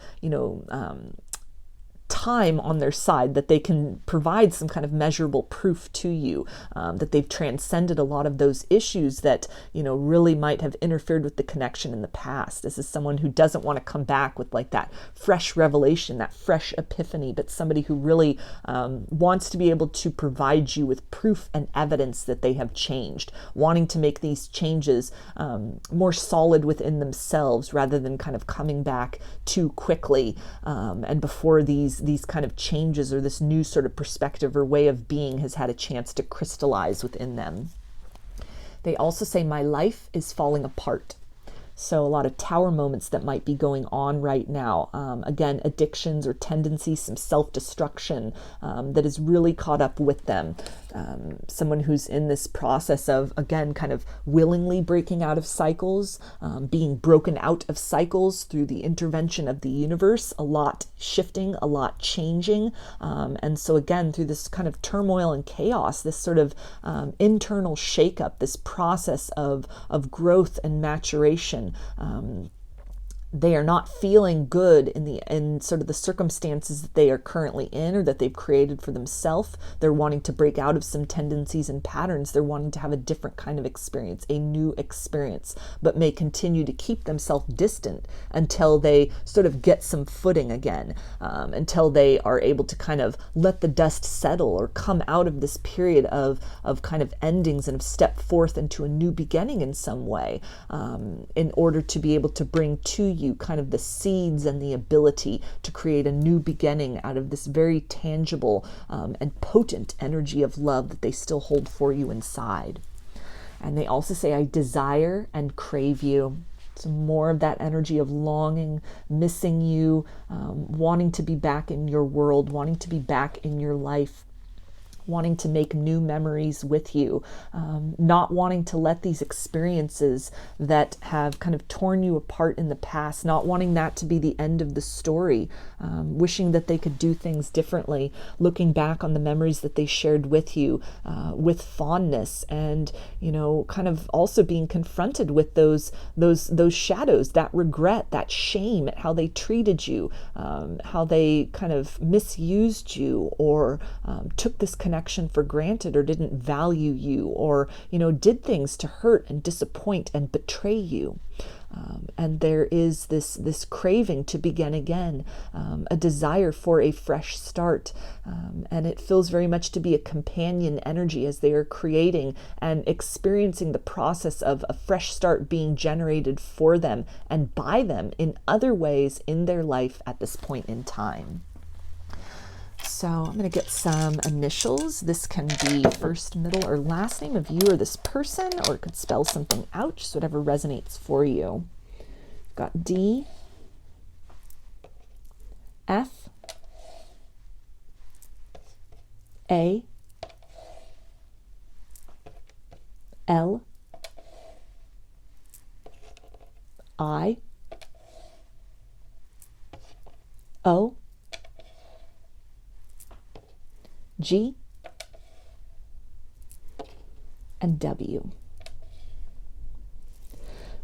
S1: time on their side that they can provide some kind of measurable proof to you, that they've transcended a lot of those issues that, really might have interfered with the connection in the past. This is someone who doesn't want to come back with like that fresh revelation, that fresh epiphany, but somebody who really wants to be able to provide you with proof and evidence that they have changed, wanting to make these changes more solid within themselves rather than kind of coming back too quickly and before these kind of changes or this new sort of perspective or way of being has had a chance to crystallize within them. They also say, my life is falling apart. So a lot of tower moments that might be going on right now. Again, addictions or tendencies, some self-destruction that is really caught up with them. Someone who's in this process of, again, kind of willingly breaking out of cycles, being broken out of cycles through the intervention of the universe, a lot shifting, a lot changing. And so again, through this kind of turmoil and chaos, this sort of internal shakeup, this process of growth and maturation, they are not feeling good in sort of the circumstances that they are currently in or that they've created for themselves. They're wanting to break out of some tendencies and patterns. They're wanting to have a different kind of experience, a new experience, but may continue to keep themselves distant until they sort of get some footing again, until they are able to kind of let the dust settle or come out of this period of kind of endings and have stepped forth into a new beginning in some way, in order to be able to bring to you kind of the seeds and the ability to create a new beginning out of this very tangible and potent energy of love that they still hold for you inside. And they also say, I desire and crave you. So more of that energy of longing, missing you, wanting to be back in your world, wanting to be back in your life, wanting to make new memories with you, not wanting to let these experiences that have kind of torn you apart in the past, not wanting that to be the end of the story, wishing that they could do things differently, looking back on the memories that they shared with you with fondness, and kind of also being confronted with those shadows, that regret, that shame at how they treated you, how they kind of misused you, or took this connection for granted, or didn't value you, or did things to hurt and disappoint and betray you. And there is this craving to begin again, a desire for a fresh start, and it feels very much to be a companion energy as they are creating and experiencing the process of a fresh start being generated for them and by them in other ways in their life at this point in time. So I'm going to get some initials. This can be first, middle, or last name of you or this person, or it could spell something out, just whatever resonates for you. Got D, F, A, L, I, O, G, and W.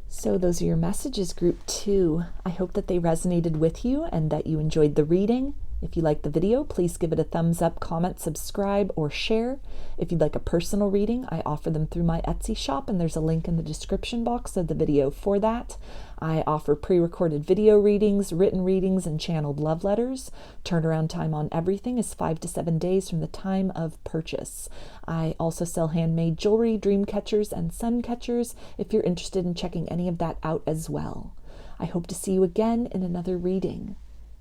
S1: So those are your messages, group 2. I hope that they resonated with you and that you enjoyed the reading. If you liked the video, please give it a thumbs up, comment, subscribe, or share. If you'd like a personal reading, I offer them through my Etsy shop, and there's a link in the description box of the video for that. I offer pre-recorded video readings, written readings, and channeled love letters. Turnaround time on everything is 5 to 7 days from the time of purchase. I also sell handmade jewelry, dreamcatchers, and suncatchers if you're interested in checking any of that out as well. I hope to see you again in another reading.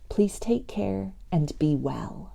S1: Please take care and be well.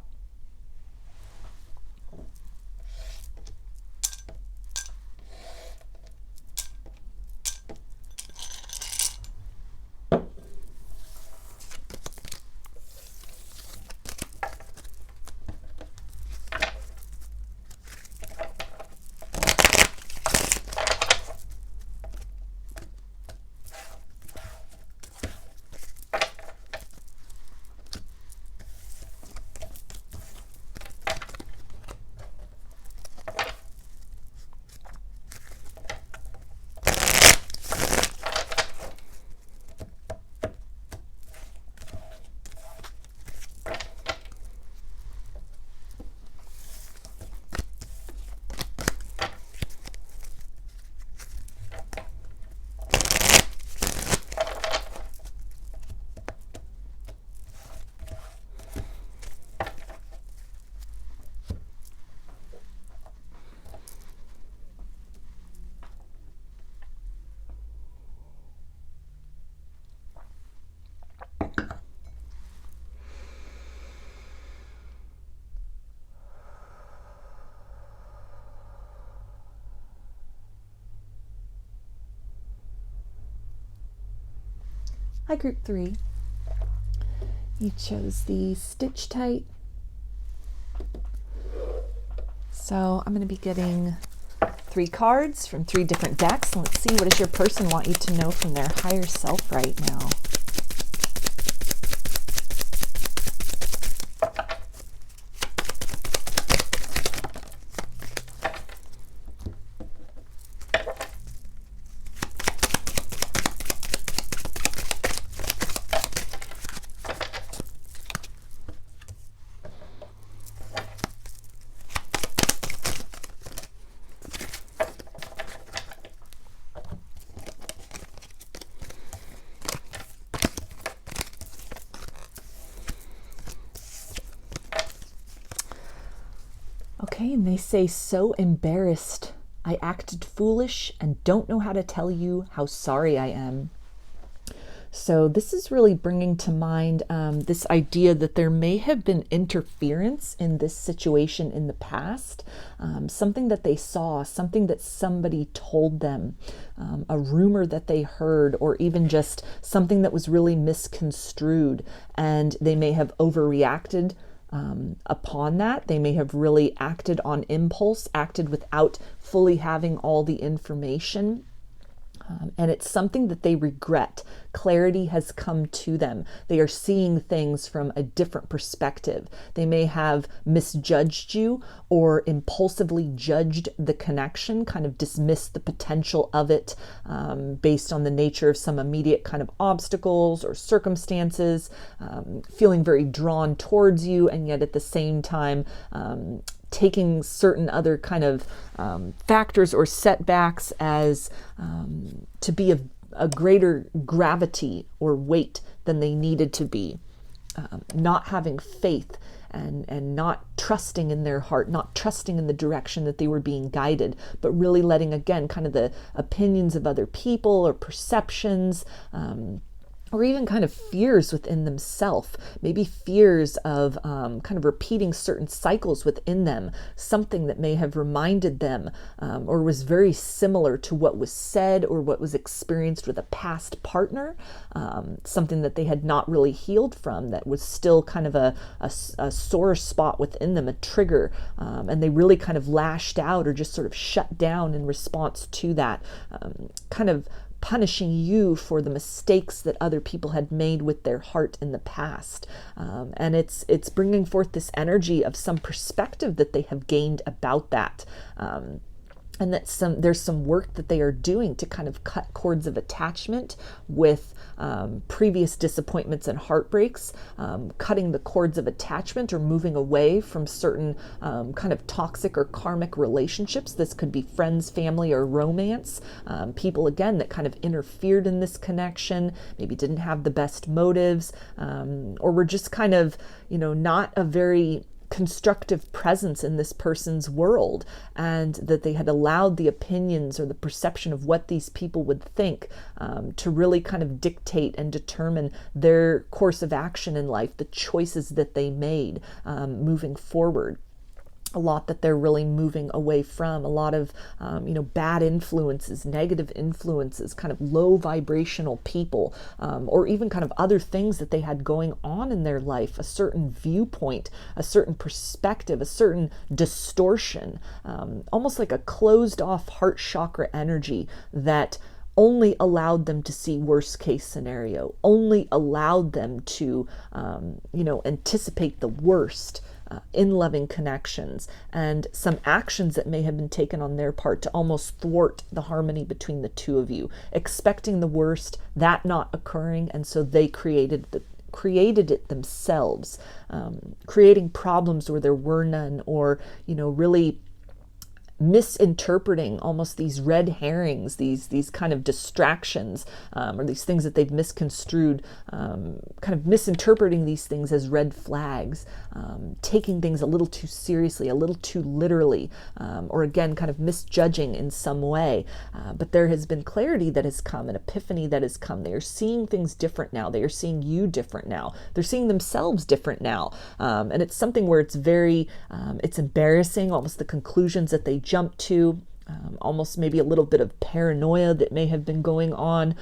S1: Hi, group 3. You chose the Stichtite. So I'm going to be getting 3 cards from 3 different decks. Let's see, what does your person want you to know from their higher self right now? Okay, and they say, so embarrassed. I acted foolish and don't know how to tell you how sorry I am. So this is really bringing to mind this idea that there may have been interference in this situation in the past, something that they saw, something that somebody told them, a rumor that they heard, or even just something that was really misconstrued, and they may have overreacted upon that. They may have really acted on impulse, acted without fully having all the information. And it's something that they regret. Clarity has come to them. They are seeing things from a different perspective. They may have misjudged you or impulsively judged the connection, kind of dismissed the potential of it based on the nature of some immediate kind of obstacles or circumstances, feeling very drawn towards you, and yet at the same time taking certain other kind of factors or setbacks as to be of a greater gravity or weight than they needed to be. Not having faith and not trusting in their heart, not trusting in the direction that they were being guided, but really letting, again, kind of the opinions of other people or perceptions, or even kind of fears within themselves, maybe fears of kind of repeating certain cycles within them, something that may have reminded them or was very similar to what was said or what was experienced with a past partner, something that they had not really healed from, that was still kind of a sore spot within them, a trigger, and they really kind of lashed out or just sort of shut down in response to that, kind of punishing you for the mistakes that other people had made with their heart in the past. And it's bringing forth this energy of some perspective that they have gained about that. And that there's some work that they are doing to kind of cut cords of attachment with previous disappointments and heartbreaks, cutting the cords of attachment or moving away from certain kind of toxic or karmic relationships. This could be friends, family, or romance. People, again, that kind of interfered in this connection, maybe didn't have the best motives, or were just kind of, not a very constructive presence in this person's world, and that they had allowed the opinions or the perception of what these people would think to really kind of dictate and determine their course of action in life, the choices that they made moving forward. A lot that they're really moving away from, a lot of bad influences, negative influences, kind of low vibrational people, or even kind of other things that they had going on in their life, a certain viewpoint, a certain perspective, a certain distortion, almost like a closed off heart chakra energy that only allowed them to see worst case scenario, only allowed them to anticipate the worst in loving connections, and some actions that may have been taken on their part to almost thwart the harmony between the two of you, expecting the worst, that not occurring, and so they created it themselves, creating problems where there were none, or really misinterpreting almost these red herrings, these kind of distractions, or these things that they've misconstrued, kind of misinterpreting these things as red flags, taking things a little too seriously, a little too literally, or again, kind of misjudging in some way. But there has been clarity that has come, an epiphany that has come. They are seeing things different now. They are seeing you different now. They're seeing themselves different now. And it's something where it's very, it's embarrassing, almost the conclusions that they jump to, almost maybe a little bit of paranoia that may have been going on,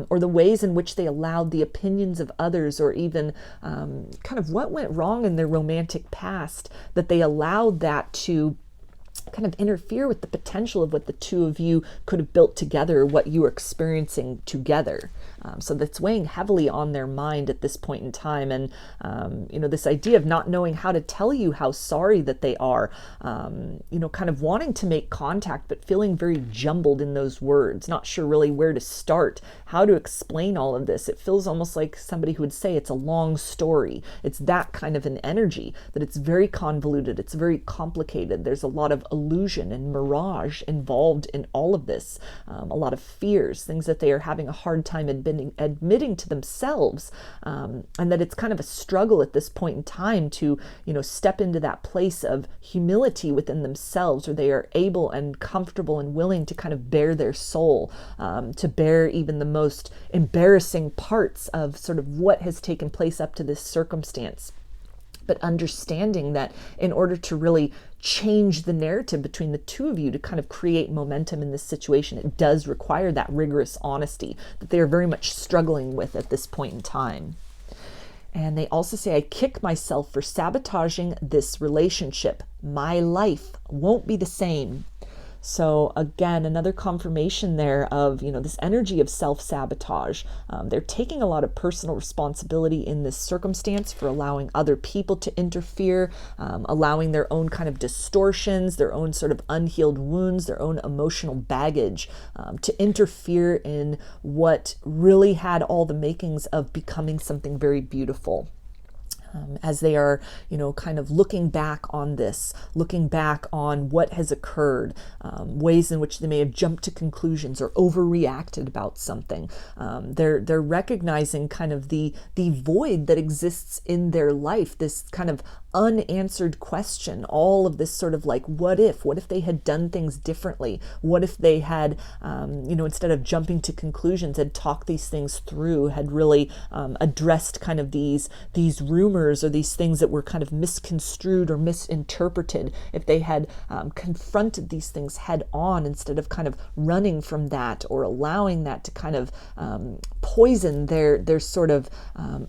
S1: or the ways in which they allowed the opinions of others, or even kind of what went wrong in their romantic past, that they allowed that to kind of interfere with the potential of what the two of you could have built together, what you were experiencing together. So that's weighing heavily on their mind at this point in time. And, this idea of not knowing how to tell you how sorry that they are, kind of wanting to make contact, but feeling very jumbled in those words, not sure really where to start, how to explain all of this. It feels almost like somebody who would say it's a long story. It's that kind of an energy, that it's very convoluted. It's very complicated. There's a lot of illusion and mirage involved in all of this. A lot of fears, things that they are having a hard time admitting admitting to themselves, and that it's kind of a struggle at this point in time to, step into that place of humility within themselves, where they are able and comfortable and willing to kind of bare their soul, to bear even the most embarrassing parts of sort of what has taken place up to this circumstance. But understanding that in order to really change the narrative between the two of you, to kind of create momentum in this situation, it does require that rigorous honesty that they are very much struggling with at this point in time. And they also say, I kick myself for sabotaging this relationship. My life won't be the same. So again, another confirmation there of, this energy of self-sabotage. They're taking a lot of personal responsibility in this circumstance for allowing other people to interfere, allowing their own kind of distortions, their own sort of unhealed wounds, their own emotional baggage to interfere in what really had all the makings of becoming something very beautiful. As they are, kind of looking back on this, looking back on what has occurred, ways in which they may have jumped to conclusions or overreacted about something. They're recognizing kind of the void that exists in their life, this kind of unanswered question, all of this sort of like, what if they had done things differently? What if they had, instead of jumping to conclusions, had talked these things through, had really addressed kind of these rumors or these things that were kind of misconstrued or misinterpreted, if they had confronted these things head on instead of kind of running from that or allowing that to kind of poison their sort of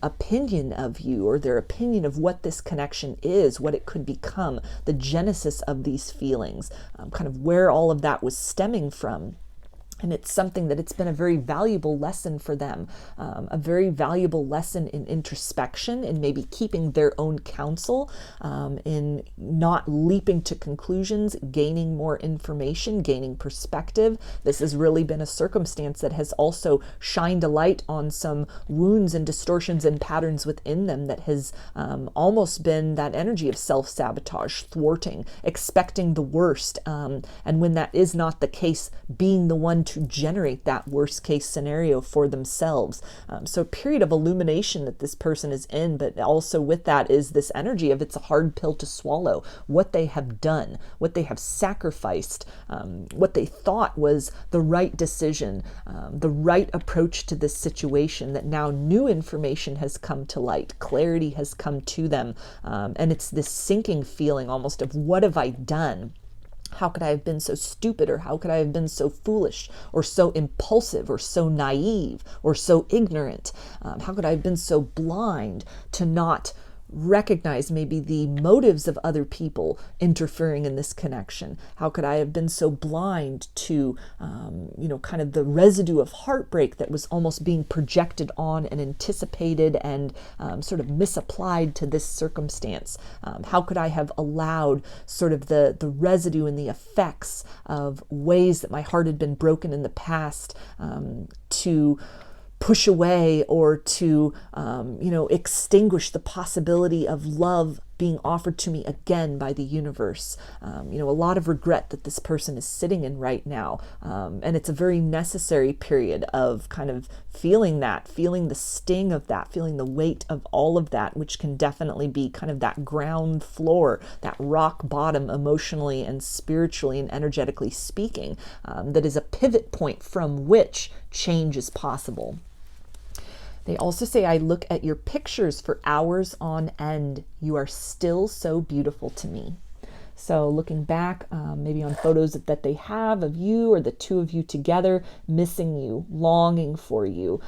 S1: opinion of you, or their opinion of what this connection is, what it could become, the genesis of these feelings, kind of where all of that was stemming from. And it's something that it's been a very valuable lesson for them, a very valuable lesson in introspection, in maybe keeping their own counsel, in not leaping to conclusions, gaining more information, gaining perspective. This has really been a circumstance that has also shined a light on some wounds and distortions and patterns within them that has almost been that energy of self-sabotage, thwarting, expecting the worst, and when that is not the case, being the one to generate that worst case scenario for themselves. So a period of illumination that this person is in, but also with that is this energy of it's a hard pill to swallow. What they have done, what they have sacrificed, what they thought was the right decision, the right approach to this situation, that now new information has come to light, clarity has come to them, and it's this sinking feeling almost of, what have I done? How could I have been so stupid, or how could I have been so foolish, or so impulsive, or so naive, or so ignorant? How could I have been so blind to not recognize maybe the motives of other people interfering in this connection? How could I have been so blind to, kind of the residue of heartbreak that was almost being projected on and anticipated and sort of misapplied to this circumstance? How could I have allowed sort of the residue and the effects of ways that my heart had been broken in the past to push away, or to, extinguish the possibility of love being offered to me again by the universe? A lot of regret that this person is sitting in right now. And it's a very necessary period of kind of feeling the sting of that, feeling the weight of all of that, which can definitely be kind of that ground floor, that rock bottom emotionally and spiritually and energetically speaking, that is a pivot point from which change is possible. They also say, I look at your pictures for hours on end. You are still so beautiful to me. So looking back, maybe on photos that they have of you, or the two of you together, missing you, longing for you.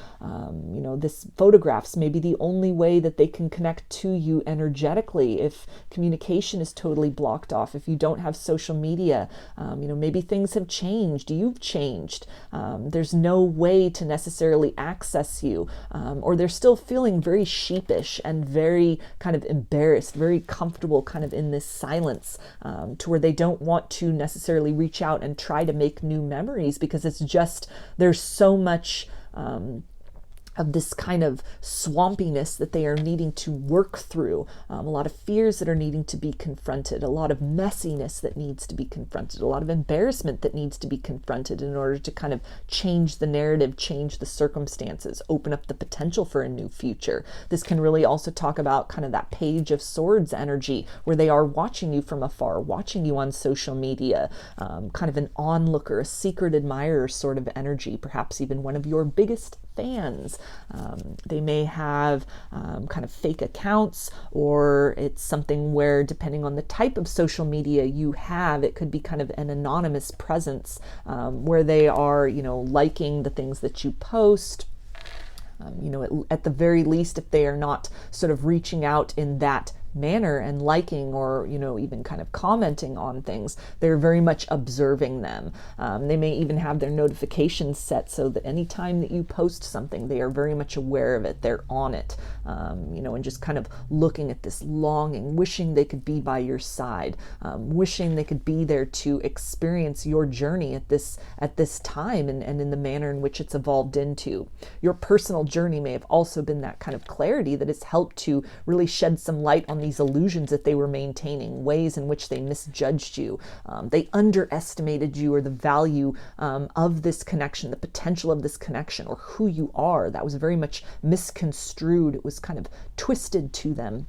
S1: This photographs may be the only way that they can connect to you energetically. If communication is totally blocked off, if you don't have social media, maybe things have changed, you've changed. There's no way to necessarily access you, or they're still feeling very sheepish and very kind of embarrassed, very comfortable kind of in this silence. To where they don't want to necessarily reach out and try to make new memories, because it's just, there's so much this kind of swampiness that they are needing to work through, a lot of fears that are needing to be confronted, a lot of messiness that needs to be confronted, a lot of embarrassment that needs to be confronted in order to kind of change the narrative, change the circumstances, open up the potential for a new future. This can really also talk about kind of that Page of Swords energy, where they are watching you from afar, watching you on social media, kind of an onlooker, a secret admirer sort of energy, perhaps even one of your biggest fans. They may have kind of fake accounts, or it's something where, depending on the type of social media you have, it could be kind of an anonymous presence, where they are, liking the things that you post. At the very least, if they are not sort of reaching out in that manner and liking, or even kind of commenting on things, they're very much observing them. They may even have their notifications set so that anytime that you post something, they are very much aware of it, they're on it, and just kind of looking at this longing, wishing they could be by your side, wishing they could be there to experience your journey at this time, and in the manner in which it's evolved into. Your personal journey may have also been that kind of clarity that has helped to really shed some light on these illusions that they were maintaining, ways in which they misjudged you. They underestimated you, or the value of this connection, the potential of this connection, or who you are. That was very much misconstrued. It was kind of twisted to them.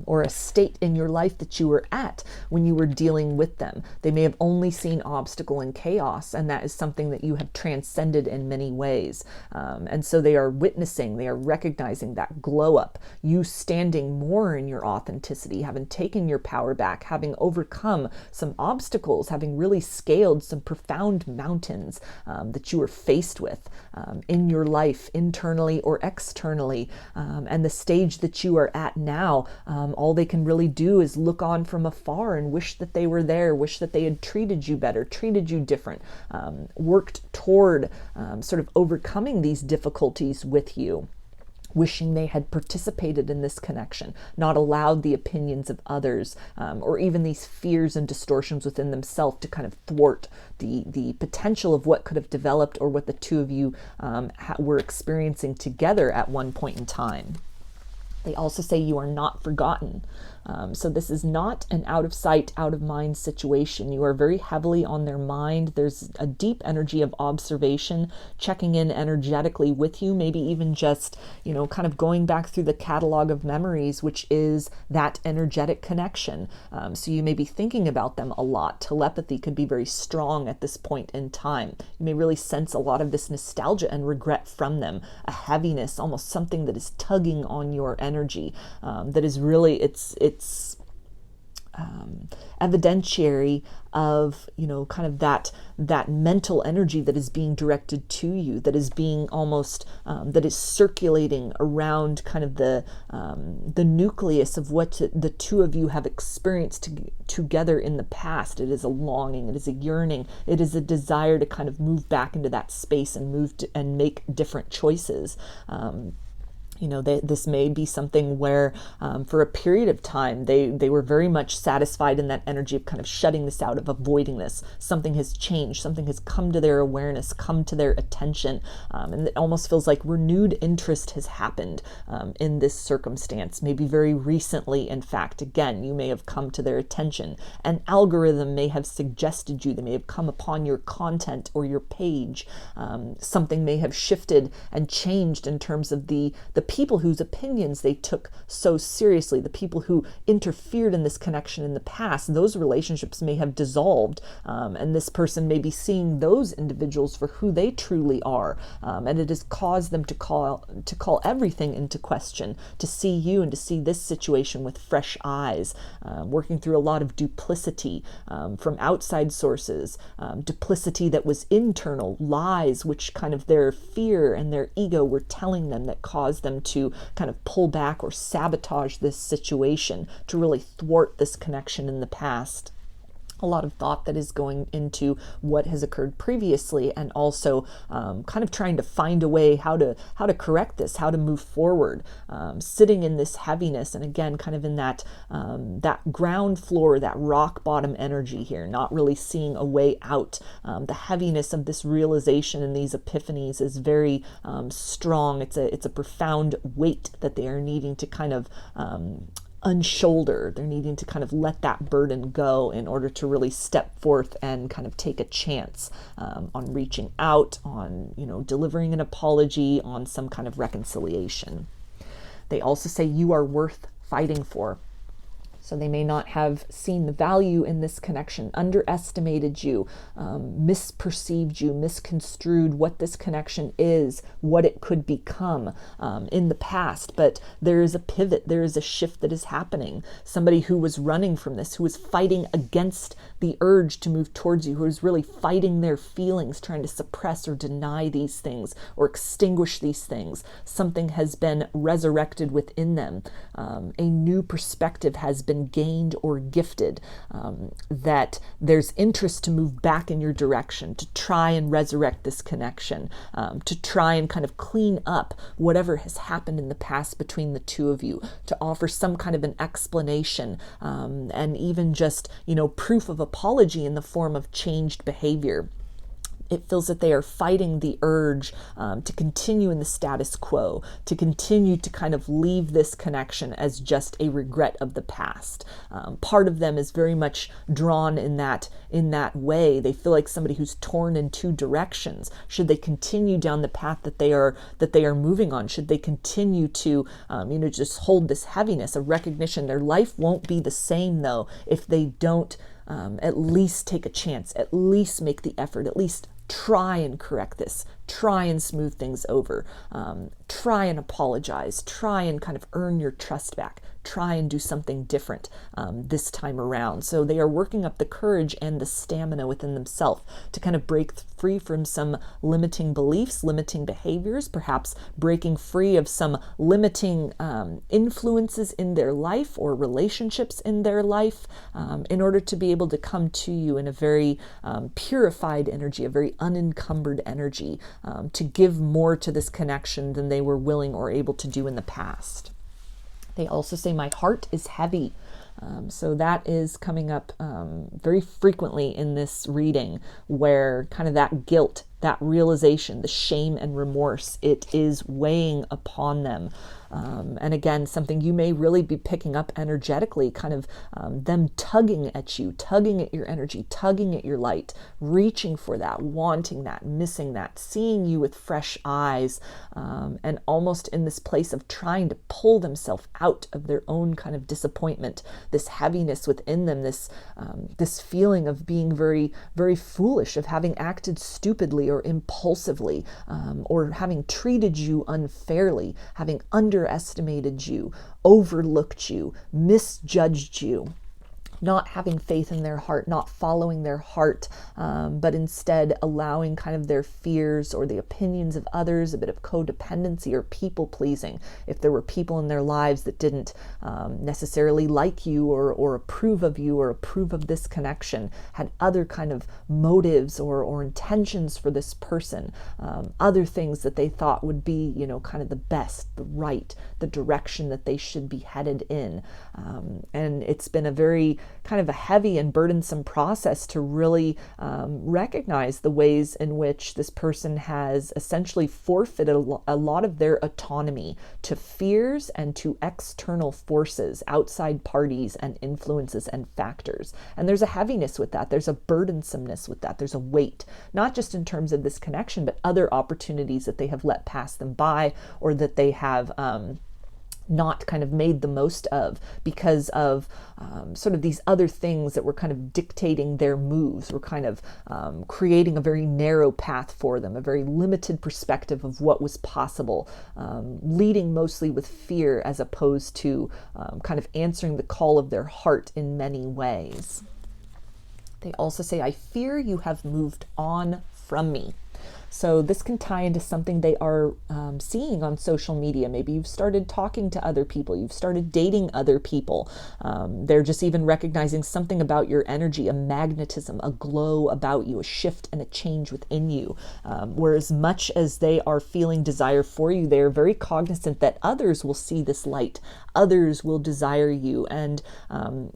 S1: Or a state in your life that you were at when you were dealing with them. They may have only seen obstacle and chaos, and that is something that you have transcended in many ways. And so they are witnessing, they are recognizing that glow up, you standing more in your authenticity, having taken your power back, having overcome some obstacles, having really scaled some profound mountains that you were faced with in your life, internally or externally. And the stage that you are at now, all they can really do is look on from afar and wish that they were there, wish that they had treated you better, treated you different, worked toward sort of overcoming these difficulties with you. Wishing they had participated in this connection, not allowed the opinions of others, or even these fears and distortions within themselves to kind of thwart the potential of what could have developed, or what the two of you were experiencing together at one point in time. They also say you are not forgotten. So this is not an out of sight, out of mind situation. You are very heavily on their mind. There's a deep energy of observation, checking in energetically with you, maybe even just, kind of going back through the catalog of memories, which is that energetic connection. So you may be thinking about them a lot. Telepathy could be very strong at this point in time. You may really sense a lot of this nostalgia and regret from them, a heaviness, almost something that is tugging on your energy, that is really, it's evidentiary of, kind of that mental energy that is being directed to you, that is being almost, that is circulating around kind of the nucleus of what the two of you have experienced together in the past. It is a longing, it is a yearning, it is a desire to kind of move back into that space and and make different choices. This may be something where for a period of time they were very much satisfied in that energy of kind of shutting this out, of avoiding this. Something has changed, something has come to their awareness, come to their attention, and it almost feels like renewed interest has happened in this circumstance. Maybe very recently, in fact, again, you may have come to their attention. An algorithm may have suggested you, they may have come upon your content or your page. Something may have shifted and changed in terms of the people whose opinions they took so seriously, the people who interfered in this connection in the past. Those relationships may have dissolved, and this person may be seeing those individuals for who they truly are, and it has caused them to call everything into question, to see you and to see this situation with fresh eyes, working through a lot of duplicity from outside sources, duplicity that was internal, lies which kind of their fear and their ego were telling them, that caused them to kind of pull back or sabotage this situation, to really thwart this connection in the past. a lot of thought that is going into what has occurred previously, and also kind of trying to find a way how to correct this, how to move forward, sitting in this heaviness, and again kind of in that that ground floor, that rock bottom energy here, not really seeing a way out. The heaviness of this realization and these epiphanies is very strong. It's a profound weight that they are needing to kind of unshoulder. They're needing to kind of let that burden go in order to really step forth and kind of take a chance on reaching out, on, you know, delivering an apology, on some kind of reconciliation. They also say you are worth fighting for. So they may not have seen the value in this connection, underestimated you, misperceived you, misconstrued what this connection is, what it could become in the past. But there is a pivot, there is a shift that is happening. Somebody who was running from this, who was fighting against the urge to move towards you, who is really fighting their feelings, trying to suppress or deny these things or extinguish these things. Something has been resurrected within them. A new perspective has been gained or gifted, that there's interest to move back in your direction, to try and resurrect this connection, to try and kind of clean up whatever has happened in the past between the two of you, to offer some kind of an explanation, and even just, you know, proof of apology in the form of changed behavior. It feels that they are fighting the urge to continue in the status quo, to continue to kind of leave this connection as just a regret of the past. Part of them is very much drawn in that way. They feel like somebody who's torn in two directions. Should they continue down the path that they are moving on? Should they continue to just hold this heaviness, a recognition their life won't be the same though if they don't at least take a chance, at least make the effort, at least try and correct this, try and smooth things over, try and apologize, try and kind of earn your trust back, try and do something different this time around. So they are working up the courage and the stamina within themselves to kind of break free from some limiting beliefs, limiting behaviors, perhaps breaking free of some limiting influences in their life or relationships in their life, in order to be able to come to you in a very purified energy, a very unencumbered energy, to give more to this connection than they were willing or able to do in the past. They also say, my heart is heavy. So that is coming up very frequently in this reading, where kind of that guilt, that realization, the shame and remorse, it is weighing upon them. And again, something you may really be picking up energetically, kind of them tugging at you, tugging at your energy, tugging at your light, reaching for that, wanting that, missing that, seeing you with fresh eyes, and almost in this place of trying to pull themselves out of their own kind of disappointment, this heaviness within them, this feeling of being very, very foolish, of having acted stupidly or impulsively, or having treated you unfairly, having underestimated you, overlooked you, misjudged you, not having faith in their heart, not following their heart, but instead allowing kind of their fears or the opinions of others, a bit of codependency or people pleasing. If there were people in their lives that didn't necessarily like you or approve of you or approve of this connection, had other kind of motives or intentions for this person, other things that they thought would be, kind of the best, the right, the direction that they should be headed in. And it's been a very kind of a heavy and burdensome process to really recognize the ways in which this person has essentially forfeited a lot of their autonomy to fears and to external forces, outside parties and influences and factors. And there's a heaviness with that. There's a burdensomeness with that. There's a weight, not just in terms of this connection, but other opportunities that they have let pass them by, or that they have not kind of made the most of because of sort of these other things that were kind of dictating their moves, were kind of creating a very narrow path for them, a very limited perspective of what was possible, leading mostly with fear as opposed to kind of answering the call of their heart in many ways. They also say, I fear you have moved on from me. So this can tie into something they are seeing on social media. Maybe you've started talking to other people, you've started dating other people. They're just even recognizing something about your energy, a magnetism, a glow about you, a shift and a change within you. Whereas much as they are feeling desire for you, they are very cognizant that others will see this light, others will desire you. And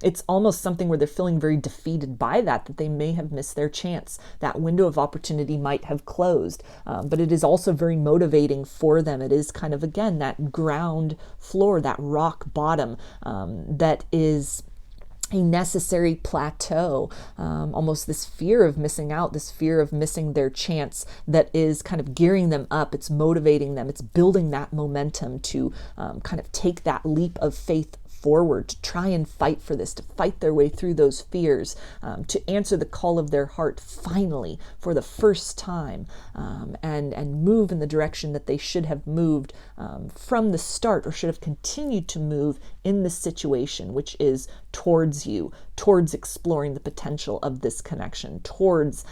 S1: it's almost something where they're feeling very defeated by that they may have missed their chance. That window of opportunity might have closed, but it is also very motivating for them. It is kind of, again, that ground floor, that rock bottom that is a necessary plateau, almost this fear of missing out, this fear of missing their chance that is kind of gearing them up. It's motivating them. It's building that momentum to kind of take that leap of faith forward, to try and fight for this, to fight their way through those fears, to answer the call of their heart finally for the first time, and move in the direction that they should have moved from the start, or should have continued to move in this situation, which is towards you, towards exploring the potential of this connection, towards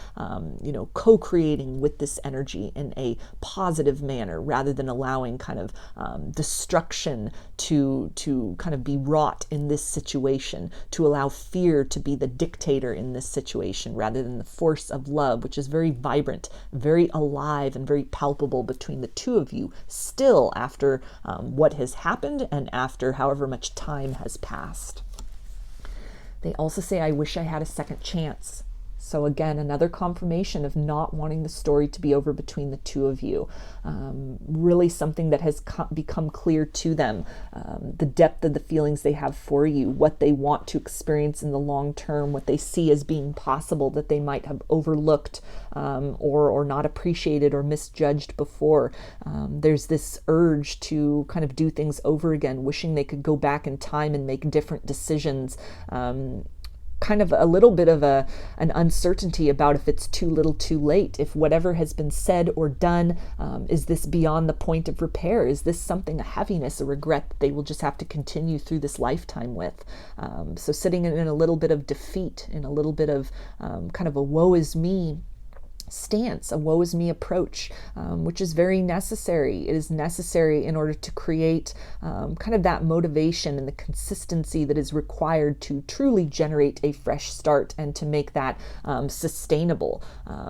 S1: co-creating with this energy in a positive manner, rather than allowing kind of destruction to kind of be wrought in this situation, to allow fear to be the dictator in this situation, rather than the force of love, which is very vibrant, very alive, and very palpable between the two of you, still after what has happened and after however much time has passed. They also say, I wish I had a second chance. So again, another confirmation of not wanting the story to be over between the two of you. Really something that has become clear to them, the depth of the feelings they have for you, what they want to experience in the long term, what they see as being possible that they might have overlooked or not appreciated or misjudged before. There's this urge to kind of do things over again, wishing they could go back in time and make different decisions. Kind of a little bit of an uncertainty about if it's too little too late, if whatever has been said or done, is this beyond the point of repair? Is this something, a heaviness, a regret that they will just have to continue through this lifetime with? So sitting in a little bit of defeat, in a little bit of kind of a woe is me stance, a woe is me approach, which is very necessary. It is necessary in order to create kind of that motivation and the consistency that is required to truly generate a fresh start and to make that sustainable.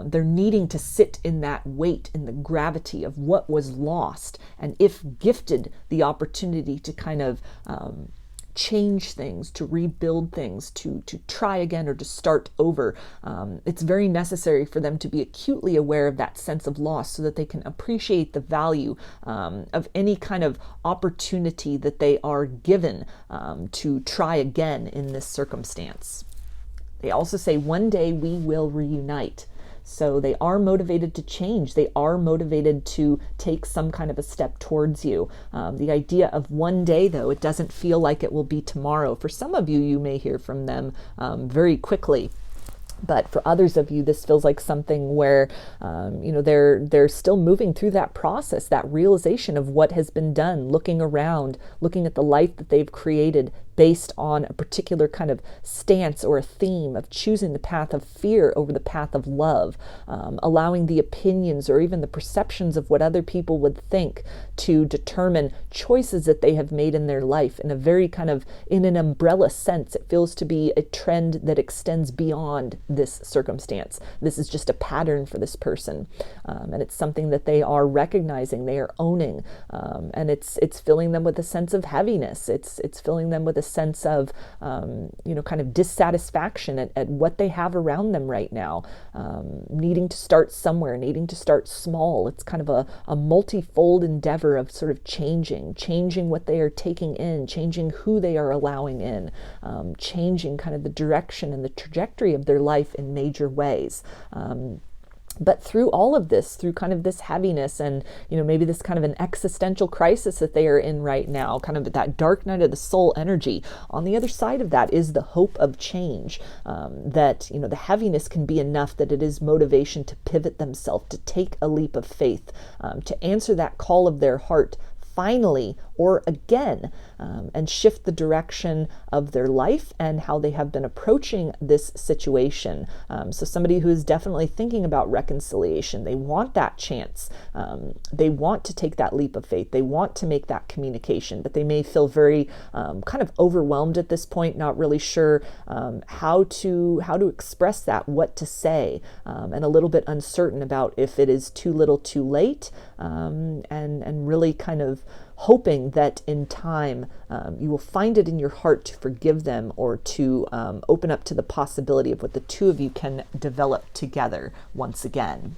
S1: They're needing to sit in that weight, in the gravity of what was lost, and if gifted the opportunity to kind of change things, to rebuild things, to try again or to start over. It's very necessary for them to be acutely aware of that sense of loss so that they can appreciate the value of any kind of opportunity that they are given to try again in this circumstance. They also say, one day we will reunite. So they are motivated to change. They are motivated to take some kind of a step towards you. The idea of one day, though, it doesn't feel like it will be tomorrow. For some of you, you may hear from them very quickly. But for others of you, this feels like something where, they're still moving through that process, that realization of what has been done, looking around, looking at the life that they've created based on a particular kind of stance or a theme of choosing the path of fear over the path of love, allowing the opinions or even the perceptions of what other people would think to determine choices that they have made in their life in a very kind of, in an umbrella sense. It feels to be a trend that extends beyond this circumstance. This is just a pattern for this person. And it's something that they are recognizing, they are owning. And it's filling them with a sense of heaviness. It's filling them with a sense of, kind of dissatisfaction at what they have around them right now, needing to start somewhere, needing to start small. It's kind of a multifold endeavor of sort of changing what they are taking in, changing who they are allowing in, changing kind of the direction and the trajectory of their life in major ways. But through all of this, through kind of this heaviness and, maybe this kind of an existential crisis that they are in right now, kind of that dark night of the soul energy, on the other side of that is the hope of change, that, the heaviness can be enough that it is motivation to pivot themselves, to take a leap of faith, to answer that call of their heart finally or again, and shift the direction of their life and how they have been approaching this situation. So somebody who is definitely thinking about reconciliation, they want that chance. They want to take that leap of faith. They want to make that communication, but they may feel very kind of overwhelmed at this point, not really sure how to express that, what to say, and a little bit uncertain about if it is too little too late, and really kind of hoping that in time you will find it in your heart to forgive them, or to open up to the possibility of what the two of you can develop together once again.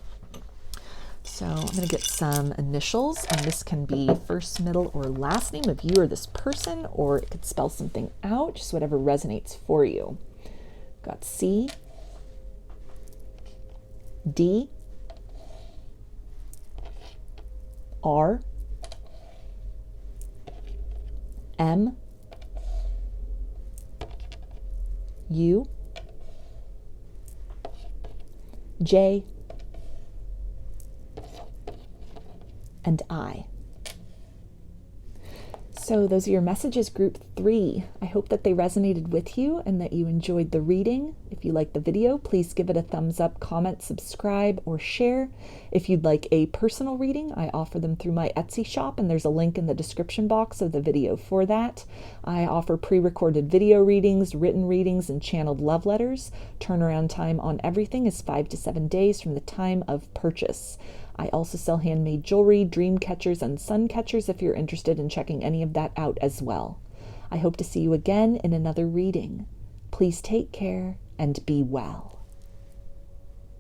S1: So I'm going to get some initials, and this can be first, middle, or last name of you or this person, or it could spell something out, just whatever resonates for you. Got C, D, R, M, U, J, and I. So those are your messages, group 3. I hope that they resonated with you and that you enjoyed the reading. If you liked the video, please give it a thumbs up, comment, subscribe, or share. If you'd like a personal reading, I offer them through my Etsy shop, and there's a link in the description box of the video for that. I offer pre-recorded video readings, written readings, and channeled love letters. Turnaround time on everything is 5 to 7 days from the time of purchase. I also sell handmade jewelry, dreamcatchers, and suncatchers if you're interested in checking any of that out as well. I hope to see you again in another reading. Please take care and be well.